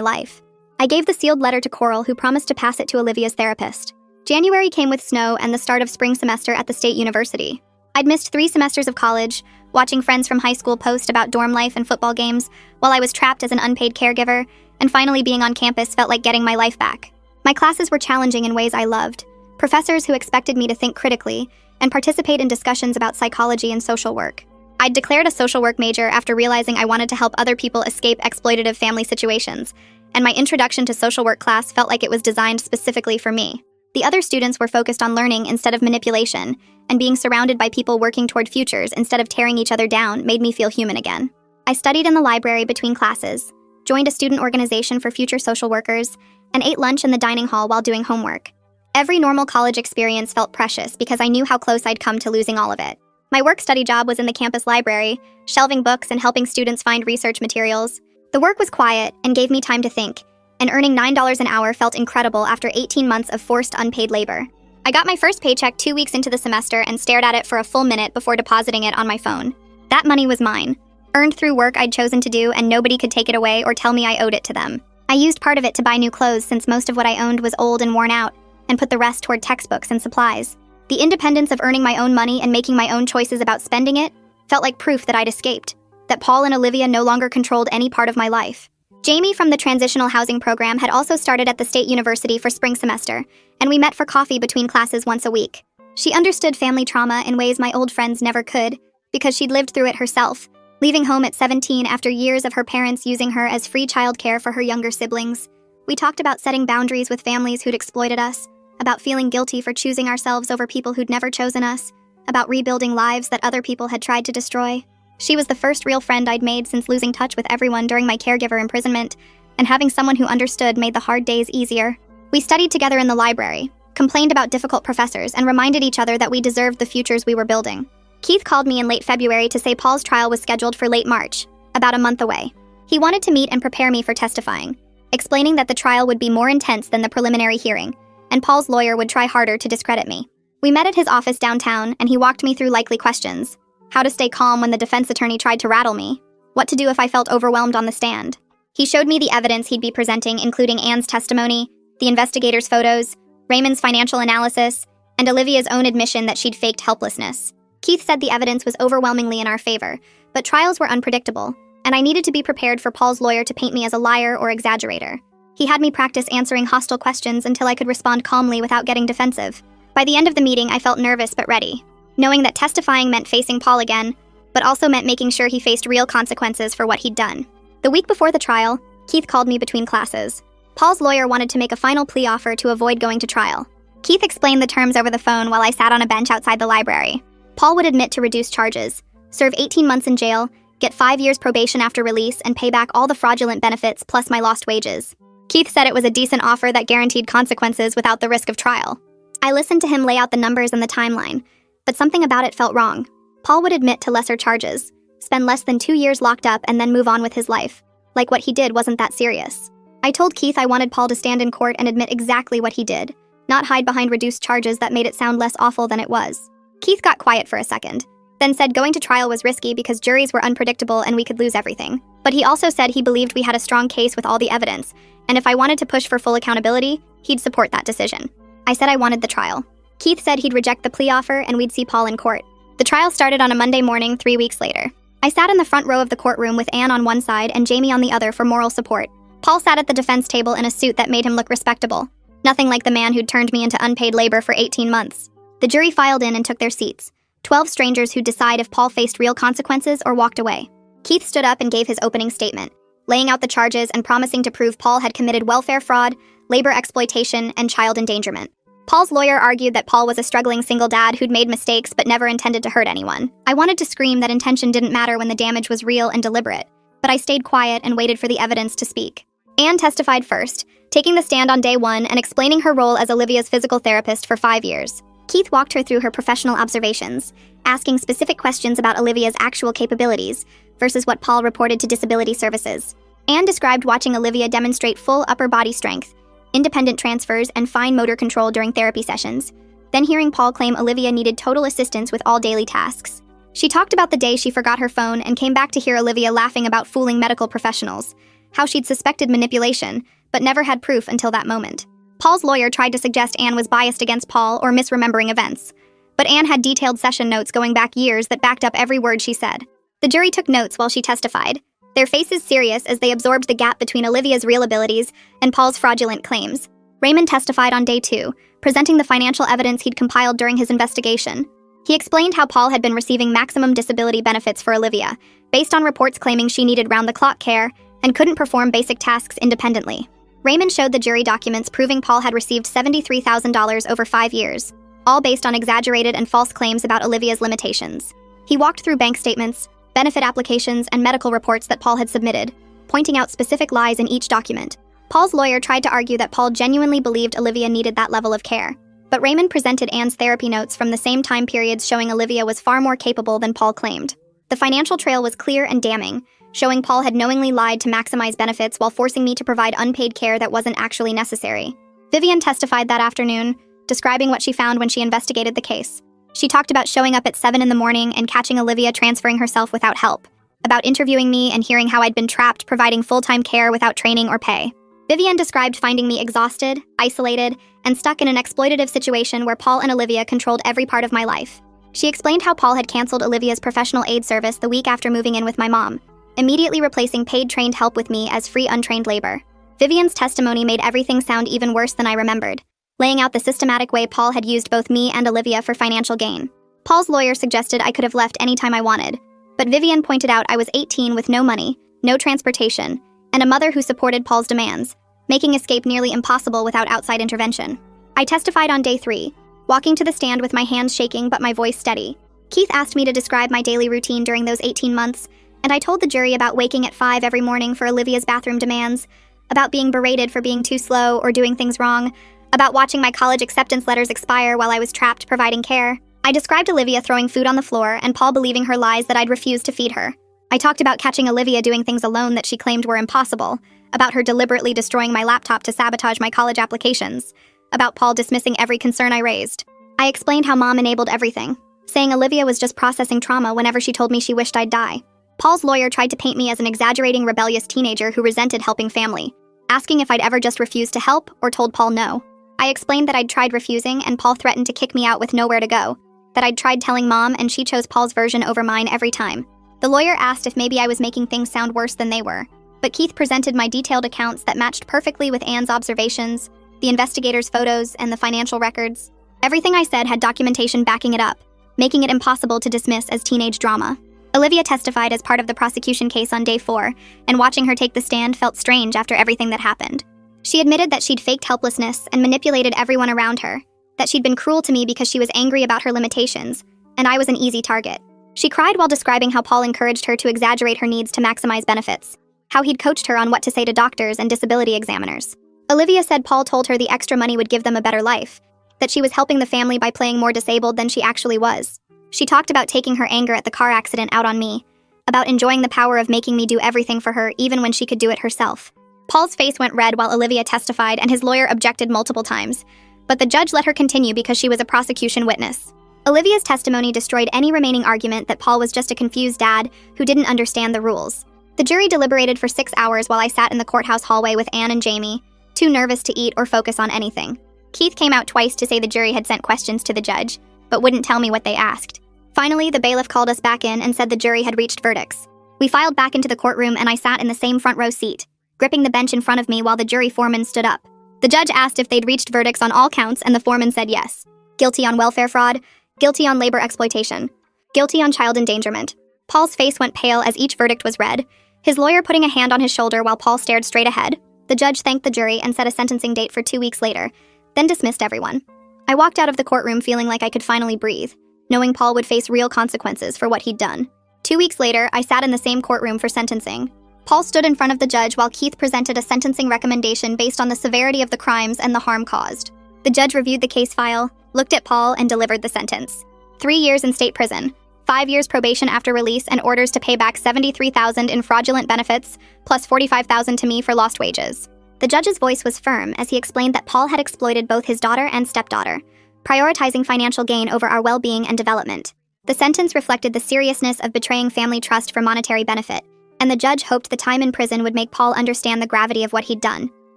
life. I gave the sealed letter to Coral, who promised to pass it to Olivia's therapist. January came with snow and the start of spring semester at the state university. I'd missed 3 semesters of college, watching friends from high school post about dorm life and football games, while I was trapped as an unpaid caregiver, and finally being on campus felt like getting my life back. My classes were challenging in ways I loved. Professors who expected me to think critically and participate in discussions about psychology and social work. I'd declared a social work major after realizing I wanted to help other people escape exploitative family situations, and my introduction to social work class felt like it was designed specifically for me. The other students were focused on learning instead of manipulation, and being surrounded by people working toward futures instead of tearing each other down made me feel human again. I studied in the library between classes, joined a student organization for future social workers, and ate lunch in the dining hall while doing homework. Every normal college experience felt precious because I knew how close I'd come to losing all of it. My work-study job was in the campus library, shelving books and helping students find research materials. The work was quiet and gave me time to think, and earning $9 an hour felt incredible after 18 months of forced unpaid labor. I got my first paycheck 2 weeks into the semester and stared at it for a full minute before depositing it on my phone. That money was mine. earned through work I'd chosen to do, and nobody could take it away or tell me I owed it to them. I used part of it to buy new clothes since most of what I owned was old and worn out, and put the rest toward textbooks and supplies. The independence of earning my own money and making my own choices about spending it felt like proof that I'd escaped, that Paul and Olivia no longer controlled any part of my life. Jamie from the Transitional Housing Program had also started at the State University for spring semester, and we met for coffee between classes once a week. She understood family trauma in ways my old friends never could, because she'd lived through it herself, leaving home at 17 after years of her parents using her as free childcare for her younger siblings. We talked about setting boundaries with families who'd exploited us, about feeling guilty for choosing ourselves over people who'd never chosen us, about rebuilding lives that other people had tried to destroy. She was the first real friend I'd made since losing touch with everyone during my caregiver imprisonment, and having someone who understood made the hard days easier. We studied together in the library, complained about difficult professors, and reminded each other that we deserved the futures we were building. Keith called me in late February to say Paul's trial was scheduled for late March, about a month away. He wanted to meet and prepare me for testifying, explaining that the trial would be more intense than the preliminary hearing, and Paul's lawyer would try harder to discredit me. We met at his office downtown, and he walked me through likely questions: how to stay calm when the defense attorney tried to rattle me, what to do if I felt overwhelmed on the stand. He showed me the evidence he'd be presenting, including Anne's testimony, the investigator's photos, Raymond's financial analysis, and Olivia's own admission that she'd faked helplessness. Keith said the evidence was overwhelmingly in our favor, but trials were unpredictable, and I needed to be prepared for Paul's lawyer to paint me as a liar or exaggerator. He had me practice answering hostile questions until I could respond calmly without getting defensive. By the end of the meeting, I felt nervous but ready, knowing that testifying meant facing Paul again, but also meant making sure he faced real consequences for what he'd done. The week before the trial, Keith called me between classes. Paul's lawyer wanted to make a final plea offer to avoid going to trial. Keith explained the terms over the phone while I sat on a bench outside the library. Paul would admit to reduced charges, serve 18 months in jail, get 5 years probation after release, and pay back all the fraudulent benefits plus my lost wages. Keith said it was a decent offer that guaranteed consequences without the risk of trial. I listened to him lay out the numbers and the timeline, but something about it felt wrong. Paul would admit to lesser charges, spend less than 2 years locked up, and then move on with his life, like what he did wasn't that serious. I told Keith I wanted Paul to stand in court and admit exactly what he did, not hide behind reduced charges that made it sound less awful than it was. Keith got quiet for a second, then said going to trial was risky because juries were unpredictable and we could lose everything. But he also said he believed we had a strong case with all the evidence, and if I wanted to push for full accountability, he'd support that decision. I said I wanted the trial. Keith said he'd reject the plea offer and we'd see Paul in court. The trial started on a Monday morning 3 weeks later. I sat in the front row of the courtroom with Anne on one side and Jamie on the other for moral support. Paul sat at the defense table in a suit that made him look respectable, nothing like the man who'd turned me into unpaid labor for 18 months. The jury filed in and took their seats, 12 strangers who'd decide if Paul faced real consequences or walked away. Keith stood up and gave his opening statement, laying out the charges and promising to prove Paul had committed welfare fraud, labor exploitation, and child endangerment. Paul's lawyer argued that Paul was a struggling single dad who'd made mistakes but never intended to hurt anyone. I wanted to scream that intention didn't matter when the damage was real and deliberate, but I stayed quiet and waited for the evidence to speak. Anne testified first, taking the stand on day 1 and explaining her role as Olivia's physical therapist for 5 years. Keith walked her through her professional observations, asking specific questions about Olivia's actual capabilities versus what Paul reported to disability services. Anne described watching Olivia demonstrate full upper body strength, independent transfers, and fine motor control during therapy sessions, then hearing Paul claim Olivia needed total assistance with all daily tasks. She talked about the day she forgot her phone and came back to hear Olivia laughing about fooling medical professionals, how she'd suspected manipulation, but never had proof until that moment. Paul's lawyer tried to suggest Anne was biased against Paul or misremembering events, but Anne had detailed session notes going back years that backed up every word she said. The jury took notes while she testified, their faces serious as they absorbed the gap between Olivia's real abilities and Paul's fraudulent claims. Raymond testified on day 2, presenting the financial evidence he'd compiled during his investigation. He explained how Paul had been receiving maximum disability benefits for Olivia, based on reports claiming she needed round-the-clock care and couldn't perform basic tasks independently. Raymond showed the jury documents proving Paul had received $73,000 over 5 years, all based on exaggerated and false claims about Olivia's limitations. He walked through bank statements, benefit applications, and medical reports that Paul had submitted, pointing out specific lies in each document. Paul's lawyer tried to argue that Paul genuinely believed Olivia needed that level of care, but Raymond presented Anne's therapy notes from the same time periods showing Olivia was far more capable than Paul claimed. The financial trail was clear and damning, showing Paul had knowingly lied to maximize benefits while forcing me to provide unpaid care that wasn't actually necessary. Vivian testified that afternoon, describing what she found when she investigated the case. She talked about showing up at 7 in the morning and catching Olivia transferring herself without help, about interviewing me and hearing how I'd been trapped providing full-time care without training or pay. Vivian described finding me exhausted, isolated, and stuck in an exploitative situation where Paul and Olivia controlled every part of my life. She explained how Paul had canceled Olivia's professional aid service the week after moving in with my mom, immediately replacing paid trained help with me as free untrained labor. Vivian's testimony made everything sound even worse than I remembered, laying out the systematic way Paul had used both me and Olivia for financial gain. Paul's lawyer suggested I could have left anytime I wanted, but Vivian pointed out I was 18 with no money, no transportation, and a mother who supported Paul's demands, making escape nearly impossible without outside intervention. I testified on day 3, walking to the stand with my hands shaking but my voice steady. Keith asked me to describe my daily routine during those 18 months, and I told the jury about waking at 5 every morning for Olivia's bathroom demands, about being berated for being too slow or doing things wrong, about watching my college acceptance letters expire while I was trapped providing care. I described Olivia throwing food on the floor and Paul believing her lies that I'd refused to feed her. I talked about catching Olivia doing things alone that she claimed were impossible, about her deliberately destroying my laptop to sabotage my college applications, about Paul dismissing every concern I raised. I explained how Mom enabled everything, saying Olivia was just processing trauma whenever she told me she wished I'd die. Paul's lawyer tried to paint me as an exaggerating, rebellious teenager who resented helping family, asking if I'd ever just refused to help or told Paul no. I explained that I'd tried refusing and Paul threatened to kick me out with nowhere to go, that I'd tried telling Mom and she chose Paul's version over mine every time. The lawyer asked if maybe I was making things sound worse than they were, but Keith presented my detailed accounts that matched perfectly with Anne's observations, the investigator's photos, and the financial records. Everything I said had documentation backing it up, making it impossible to dismiss as teenage drama. Olivia testified as part of the prosecution case on day 4, and watching her take the stand felt strange after everything that happened. She admitted that she'd faked helplessness and manipulated everyone around her, that she'd been cruel to me because she was angry about her limitations, and I was an easy target. She cried while describing how Paul encouraged her to exaggerate her needs to maximize benefits, how he'd coached her on what to say to doctors and disability examiners. Olivia said Paul told her the extra money would give them a better life, that she was helping the family by playing more disabled than she actually was. She talked about taking her anger at the car accident out on me, about enjoying the power of making me do everything for her even when she could do it herself. Paul's face went red while Olivia testified and his lawyer objected multiple times, but the judge let her continue because she was a prosecution witness. Olivia's testimony destroyed any remaining argument that Paul was just a confused dad who didn't understand the rules. The jury deliberated for 6 hours while I sat in the courthouse hallway with Anne and Jamie, too nervous to eat or focus on anything. Keith came out twice to say the jury had sent questions to the judge, but wouldn't tell me what they asked. Finally, the bailiff called us back in and said the jury had reached verdicts. We filed back into the courtroom and I sat in the same front row seat, gripping the bench in front of me while the jury foreman stood up. The judge asked if they'd reached verdicts on all counts and the foreman said yes. Guilty on welfare fraud, guilty on labor exploitation, guilty on child endangerment. Paul's face went pale as each verdict was read, his lawyer putting a hand on his shoulder while Paul stared straight ahead. The judge thanked the jury and set a sentencing date for 2 weeks later, then dismissed everyone. I walked out of the courtroom feeling like I could finally breathe, knowing Paul would face real consequences for what he'd done. 2 weeks later, I sat in the same courtroom for sentencing. Paul stood in front of the judge while Keith presented a sentencing recommendation based on the severity of the crimes and the harm caused. The judge reviewed the case file, looked at Paul, and delivered the sentence. 3 years in state prison, 5 years probation after release, and orders to pay back $73,000 in fraudulent benefits, plus $45,000 to me for lost wages. The judge's voice was firm as he explained that Paul had exploited both his daughter and stepdaughter, prioritizing financial gain over our well-being and development. The sentence reflected the seriousness of betraying family trust for monetary benefit, and the judge hoped the time in prison would make Paul understand the gravity of what he'd done.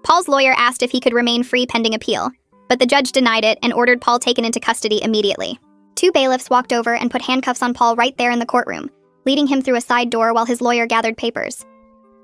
Paul's lawyer asked if he could remain free pending appeal, but the judge denied it and ordered Paul taken into custody immediately. 2 bailiffs walked over and put handcuffs on Paul right there in the courtroom, leading him through a side door while his lawyer gathered papers.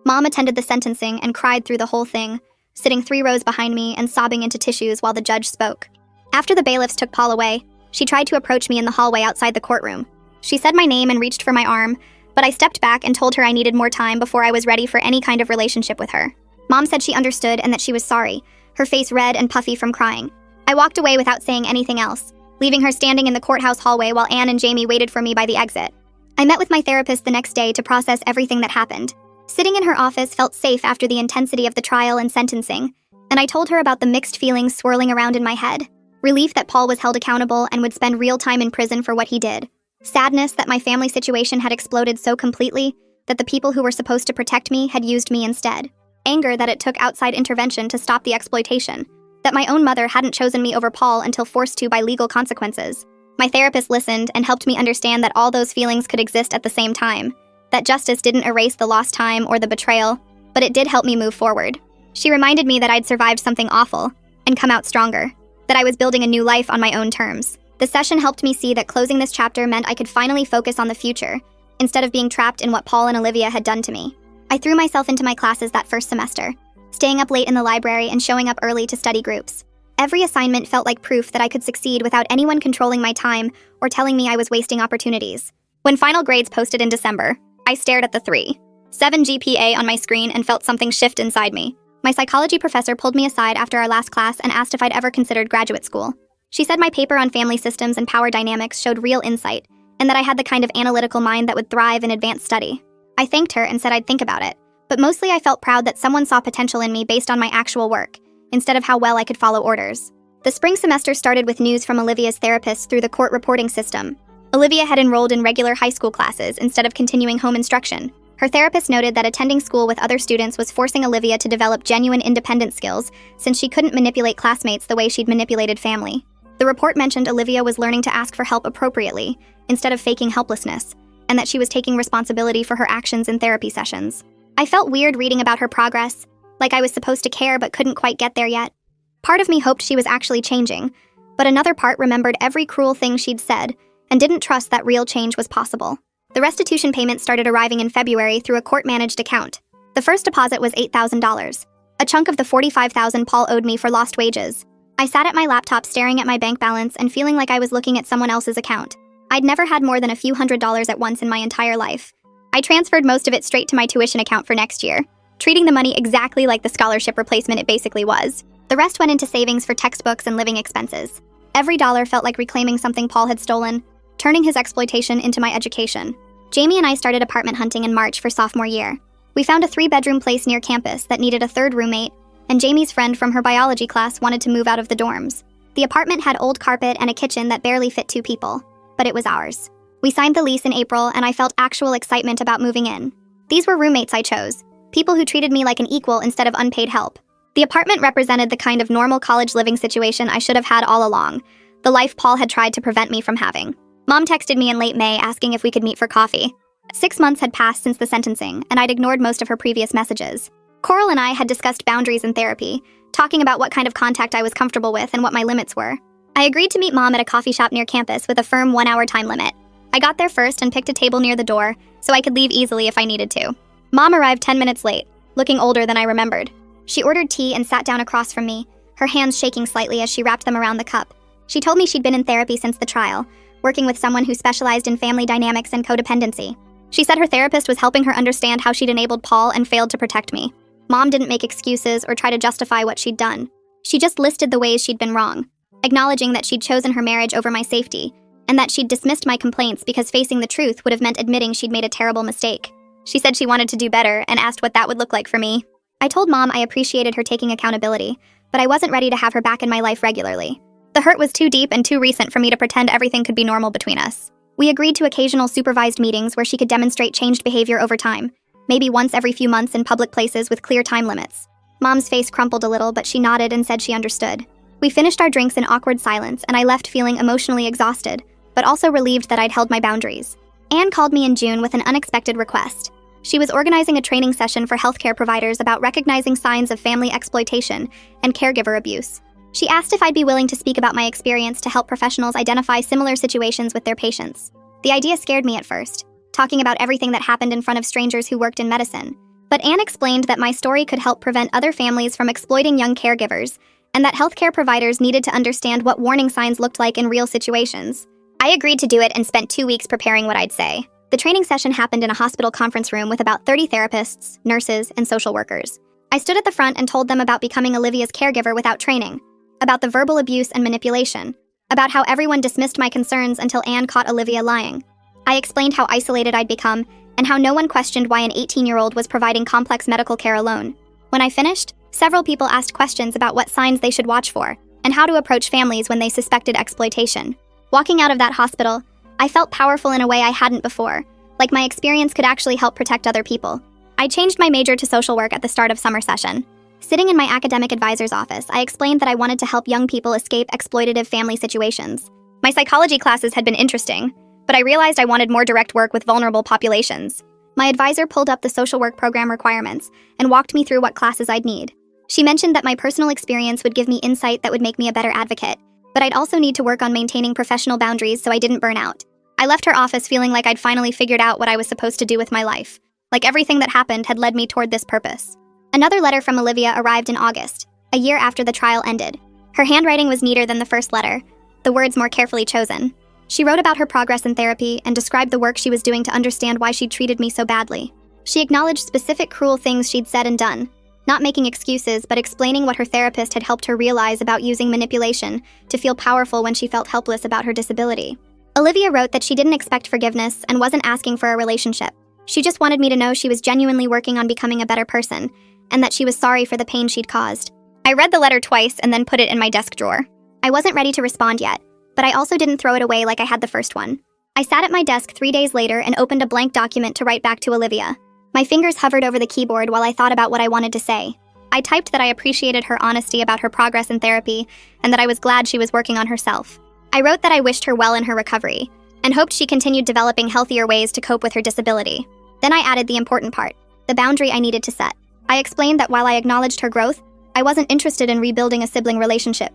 Mom attended the sentencing and cried through the whole thing, sitting 3 rows behind me and sobbing into tissues while the judge spoke. After the bailiffs took Paul away, she tried to approach me in the hallway outside the courtroom. She said my name and reached for my arm, but I stepped back and told her I needed more time before I was ready for any kind of relationship with her. Mom said she understood and that she was sorry, her face red and puffy from crying. I walked away without saying anything else, leaving her standing in the courthouse hallway while Anne and Jamie waited for me by the exit. I met with my therapist the next day to process everything that happened. Sitting in her office felt safe after the intensity of the trial and sentencing, and I told her about the mixed feelings swirling around in my head. Relief that Paul was held accountable and would spend real time in prison for what he did. Sadness that my family situation had exploded so completely that the people who were supposed to protect me had used me instead. Anger that it took outside intervention to stop the exploitation. That my own mother hadn't chosen me over Paul until forced to by legal consequences. My therapist listened and helped me understand that all those feelings could exist at the same time. that justice didn't erase the lost time or the betrayal, but it did help me move forward. She reminded me that I'd survived something awful and come out stronger, that I was building a new life on my own terms. The session helped me see that closing this chapter meant I could finally focus on the future, instead of being trapped in what Paul and Olivia had done to me. I threw myself into my classes that first semester, staying up late in the library and showing up early to study groups. Every assignment felt like proof that I could succeed without anyone controlling my time or telling me I was wasting opportunities. When final grades posted in December, I stared at the 3.7 GPA on my screen and felt something shift inside me. My psychology professor pulled me aside after our last class and asked if I'd ever considered graduate school. She said my paper on family systems and power dynamics showed real insight, and that I had the kind of analytical mind that would thrive in advanced study. I thanked her and said I'd think about it, but mostly I felt proud that someone saw potential in me based on my actual work, instead of how well I could follow orders. The spring semester started with news from Olivia's therapist through the court reporting system. Olivia had enrolled in regular high school classes instead of continuing home instruction. Her therapist noted that attending school with other students was forcing Olivia to develop genuine independent skills, since she couldn't manipulate classmates the way she'd manipulated family. The report mentioned Olivia was learning to ask for help appropriately, instead of faking helplessness, and that she was taking responsibility for her actions in therapy sessions. I felt weird reading about her progress, like I was supposed to care but couldn't quite get there yet. Part of me hoped she was actually changing, but another part remembered every cruel thing she'd said and didn't trust that real change was possible. The restitution payment started arriving in February through a court-managed account. The first deposit was $8,000, a chunk of the $45,000 Paul owed me for lost wages. I sat at my laptop staring at my bank balance and feeling like I was looking at someone else's account. I'd never had more than a few $100s at once in my entire life. I transferred most of it straight to my tuition account for next year, treating the money exactly like the scholarship replacement it basically was. The rest went into savings for textbooks and living expenses. Every dollar felt like reclaiming something Paul had stolen, turning his exploitation into my education. Jamie and I started apartment hunting in March for sophomore year. We found a 3-bedroom place near campus that needed a third roommate, and Jamie's friend from her biology class wanted to move out of the dorms. The apartment had old carpet and a kitchen that barely fit 2 people, but it was ours. We signed the lease in April, and I felt actual excitement about moving in. These were roommates I chose, people who treated me like an equal instead of unpaid help. The apartment represented the kind of normal college living situation I should have had all along, the life Paul had tried to prevent me from having. Mom texted me in late May asking if we could meet for coffee. 6 months had passed since the sentencing, and I'd ignored most of her previous messages. Coral and I had discussed boundaries in therapy, talking about what kind of contact I was comfortable with and what my limits were. I agreed to meet Mom at a coffee shop near campus with a firm 1-hour time limit. I got there first and picked a table near the door, so I could leave easily if I needed to. Mom arrived 10 minutes late, looking older than I remembered. She ordered tea and sat down across from me, her hands shaking slightly as she wrapped them around the cup. She told me she'd been in therapy since the trial, working with someone who specialized in family dynamics and codependency. She said her therapist was helping her understand how she'd enabled Paul and failed to protect me. Mom didn't make excuses or try to justify what she'd done. She just listed the ways she'd been wrong, acknowledging that she'd chosen her marriage over my safety, and that she'd dismissed my complaints because facing the truth would have meant admitting she'd made a terrible mistake. She said she wanted to do better and asked what that would look like for me. I told Mom I appreciated her taking accountability, but I wasn't ready to have her back in my life regularly. The hurt was too deep and too recent for me to pretend everything could be normal between us. We agreed to occasional supervised meetings where she could demonstrate changed behavior over time, maybe once every few months in public places with clear time limits. Mom's face crumpled a little, but she nodded and said she understood. We finished our drinks in awkward silence, and I left feeling emotionally exhausted, but also relieved that I'd held my boundaries. Anne called me in June with an unexpected request. She was organizing a training session for healthcare providers about recognizing signs of family exploitation and caregiver abuse. She asked if I'd be willing to speak about my experience to help professionals identify similar situations with their patients. The idea scared me at first, talking about everything that happened in front of strangers who worked in medicine. But Anne explained that my story could help prevent other families from exploiting young caregivers, and that healthcare providers needed to understand what warning signs looked like in real situations. I agreed to do it and spent 2 weeks preparing what I'd say. The training session happened in a hospital conference room with about 30 therapists, nurses, and social workers. I stood at the front and told them about becoming Olivia's caregiver without training, about the verbal abuse and manipulation, about how everyone dismissed my concerns until Anne caught Olivia lying. I explained how isolated I'd become and how no one questioned why an 18-year-old was providing complex medical care alone. When I finished, several people asked questions about what signs they should watch for and how to approach families when they suspected exploitation. Walking out of that hospital, I felt powerful in a way I hadn't before, like my experience could actually help protect other people. I changed my major to social work at the start of summer session. Sitting in my academic advisor's office, I explained that I wanted to help young people escape exploitative family situations. My psychology classes had been interesting, but I realized I wanted more direct work with vulnerable populations. My advisor pulled up the social work program requirements and walked me through what classes I'd need. She mentioned that my personal experience would give me insight that would make me a better advocate, but I'd also need to work on maintaining professional boundaries so I didn't burn out. I left her office feeling like I'd finally figured out what I was supposed to do with my life. Like everything that happened had led me toward this purpose. Another letter from Olivia arrived in August, a year after the trial ended. Her handwriting was neater than the first letter, the words more carefully chosen. She wrote about her progress in therapy and described the work she was doing to understand why she'd treated me so badly. She acknowledged specific cruel things she'd said and done, not making excuses but explaining what her therapist had helped her realize about using manipulation to feel powerful when she felt helpless about her disability. Olivia wrote that she didn't expect forgiveness and wasn't asking for a relationship. She just wanted me to know she was genuinely working on becoming a better person, and that she was sorry for the pain she'd caused. I read the letter twice and then put it in my desk drawer. I wasn't ready to respond yet, but I also didn't throw it away like I had the first one. I sat at my desk 3 days later and opened a blank document to write back to Olivia. My fingers hovered over the keyboard while I thought about what I wanted to say. I typed that I appreciated her honesty about her progress in therapy and that I was glad she was working on herself. I wrote that I wished her well in her recovery and hoped she continued developing healthier ways to cope with her disability. Then I added the important part, the boundary I needed to set. I explained that while I acknowledged her growth, I wasn't interested in rebuilding a sibling relationship.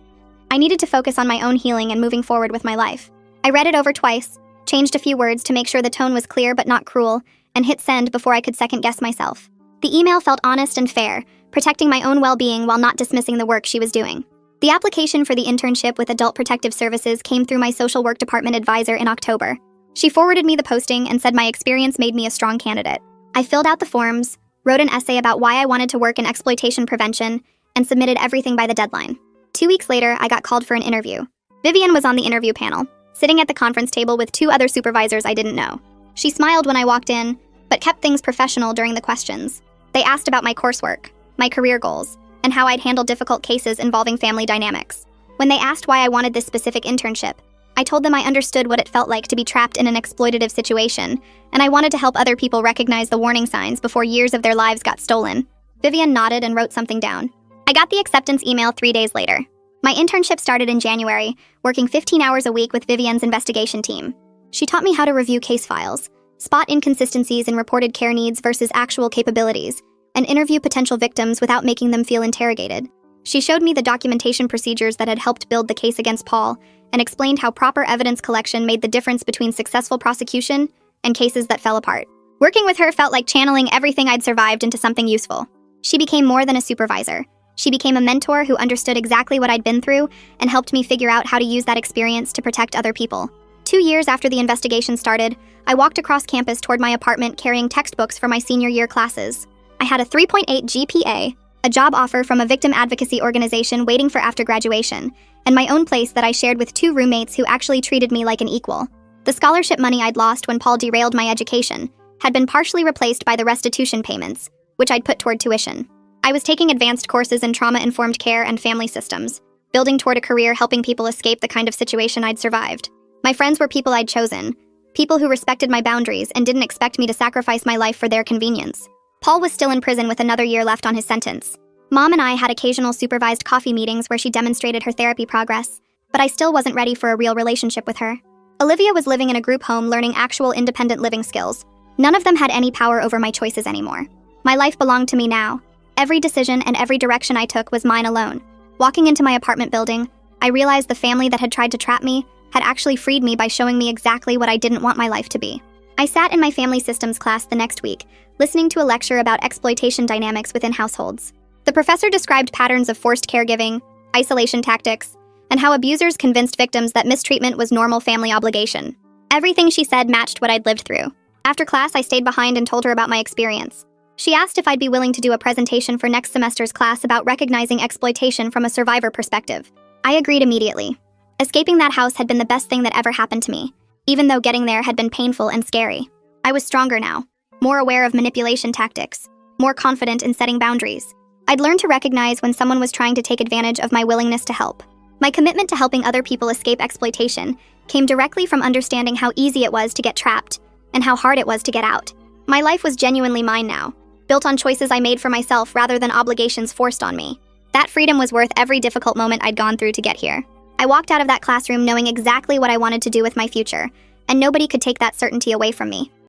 I needed to focus on my own healing and moving forward with my life. I read it over twice, changed a few words to make sure the tone was clear but not cruel, and hit send before I could second-guess myself. The email felt honest and fair, protecting my own well-being while not dismissing the work she was doing. The application for the internship with Adult Protective Services came through my social work department advisor in October. She forwarded me the posting and said my experience made me a strong candidate. I filled out the forms, wrote an essay about why I wanted to work in exploitation prevention, and submitted everything by the deadline. 2 weeks later, I got called for an interview. Vivian was on the interview panel, sitting at the conference table with 2 other supervisors I didn't know. She smiled when I walked in, but kept things professional during the questions. They asked about my coursework, my career goals, and how I'd handle difficult cases involving family dynamics. When they asked why I wanted this specific internship, I told them I understood what it felt like to be trapped in an exploitative situation, and I wanted to help other people recognize the warning signs before years of their lives got stolen. Vivian nodded and wrote something down. I got the acceptance email 3 days later. My internship started in January, working 15 hours a week with Vivian's investigation team. She taught me how to review case files, spot inconsistencies in reported care needs versus actual capabilities, and interview potential victims without making them feel interrogated. She showed me the documentation procedures that had helped build the case against Paul and explained how proper evidence collection made the difference between successful prosecution and cases that fell apart. Working with her felt like channeling everything I'd survived into something useful. She became more than a supervisor. She became a mentor who understood exactly what I'd been through and helped me figure out how to use that experience to protect other people. 2 years after the investigation started, I walked across campus toward my apartment carrying textbooks for my senior year classes. I had a 3.8 GPA, a job offer from a victim advocacy organization waiting for after graduation, and my own place that I shared with 2 roommates who actually treated me like an equal. The scholarship money I'd lost when Paul derailed my education had been partially replaced by the restitution payments, which I'd put toward tuition. I was taking advanced courses in trauma-informed care and family systems, building toward a career helping people escape the kind of situation I'd survived. My friends were people I'd chosen, people who respected my boundaries and didn't expect me to sacrifice my life for their convenience. Paul was still in prison with another year left on his sentence. Mom and I had occasional supervised coffee meetings where she demonstrated her therapy progress, but I still wasn't ready for a real relationship with her. Olivia was living in a group home learning actual independent living skills. None of them had any power over my choices anymore. My life belonged to me now. Every decision and every direction I took was mine alone. Walking into my apartment building, I realized the family that had tried to trap me had actually freed me by showing me exactly what I didn't want my life to be. I sat in my family systems class the next week, listening to a lecture about exploitation dynamics within households. The professor described patterns of forced caregiving, isolation tactics, and how abusers convinced victims that mistreatment was normal family obligation. Everything she said matched what I'd lived through. After class, I stayed behind and told her about my experience. She asked if I'd be willing to do a presentation for next semester's class about recognizing exploitation from a survivor perspective. I agreed immediately. Escaping that house had been the best thing that ever happened to me, even though getting there had been painful and scary. I was stronger now, more aware of manipulation tactics, more confident in setting boundaries. I'd learned to recognize when someone was trying to take advantage of my willingness to help. My commitment to helping other people escape exploitation came directly from understanding how easy it was to get trapped and how hard it was to get out. My life was genuinely mine now, built on choices I made for myself rather than obligations forced on me. That freedom was worth every difficult moment I'd gone through to get here. I walked out of that classroom knowing exactly what I wanted to do with my future, and nobody could take that certainty away from me.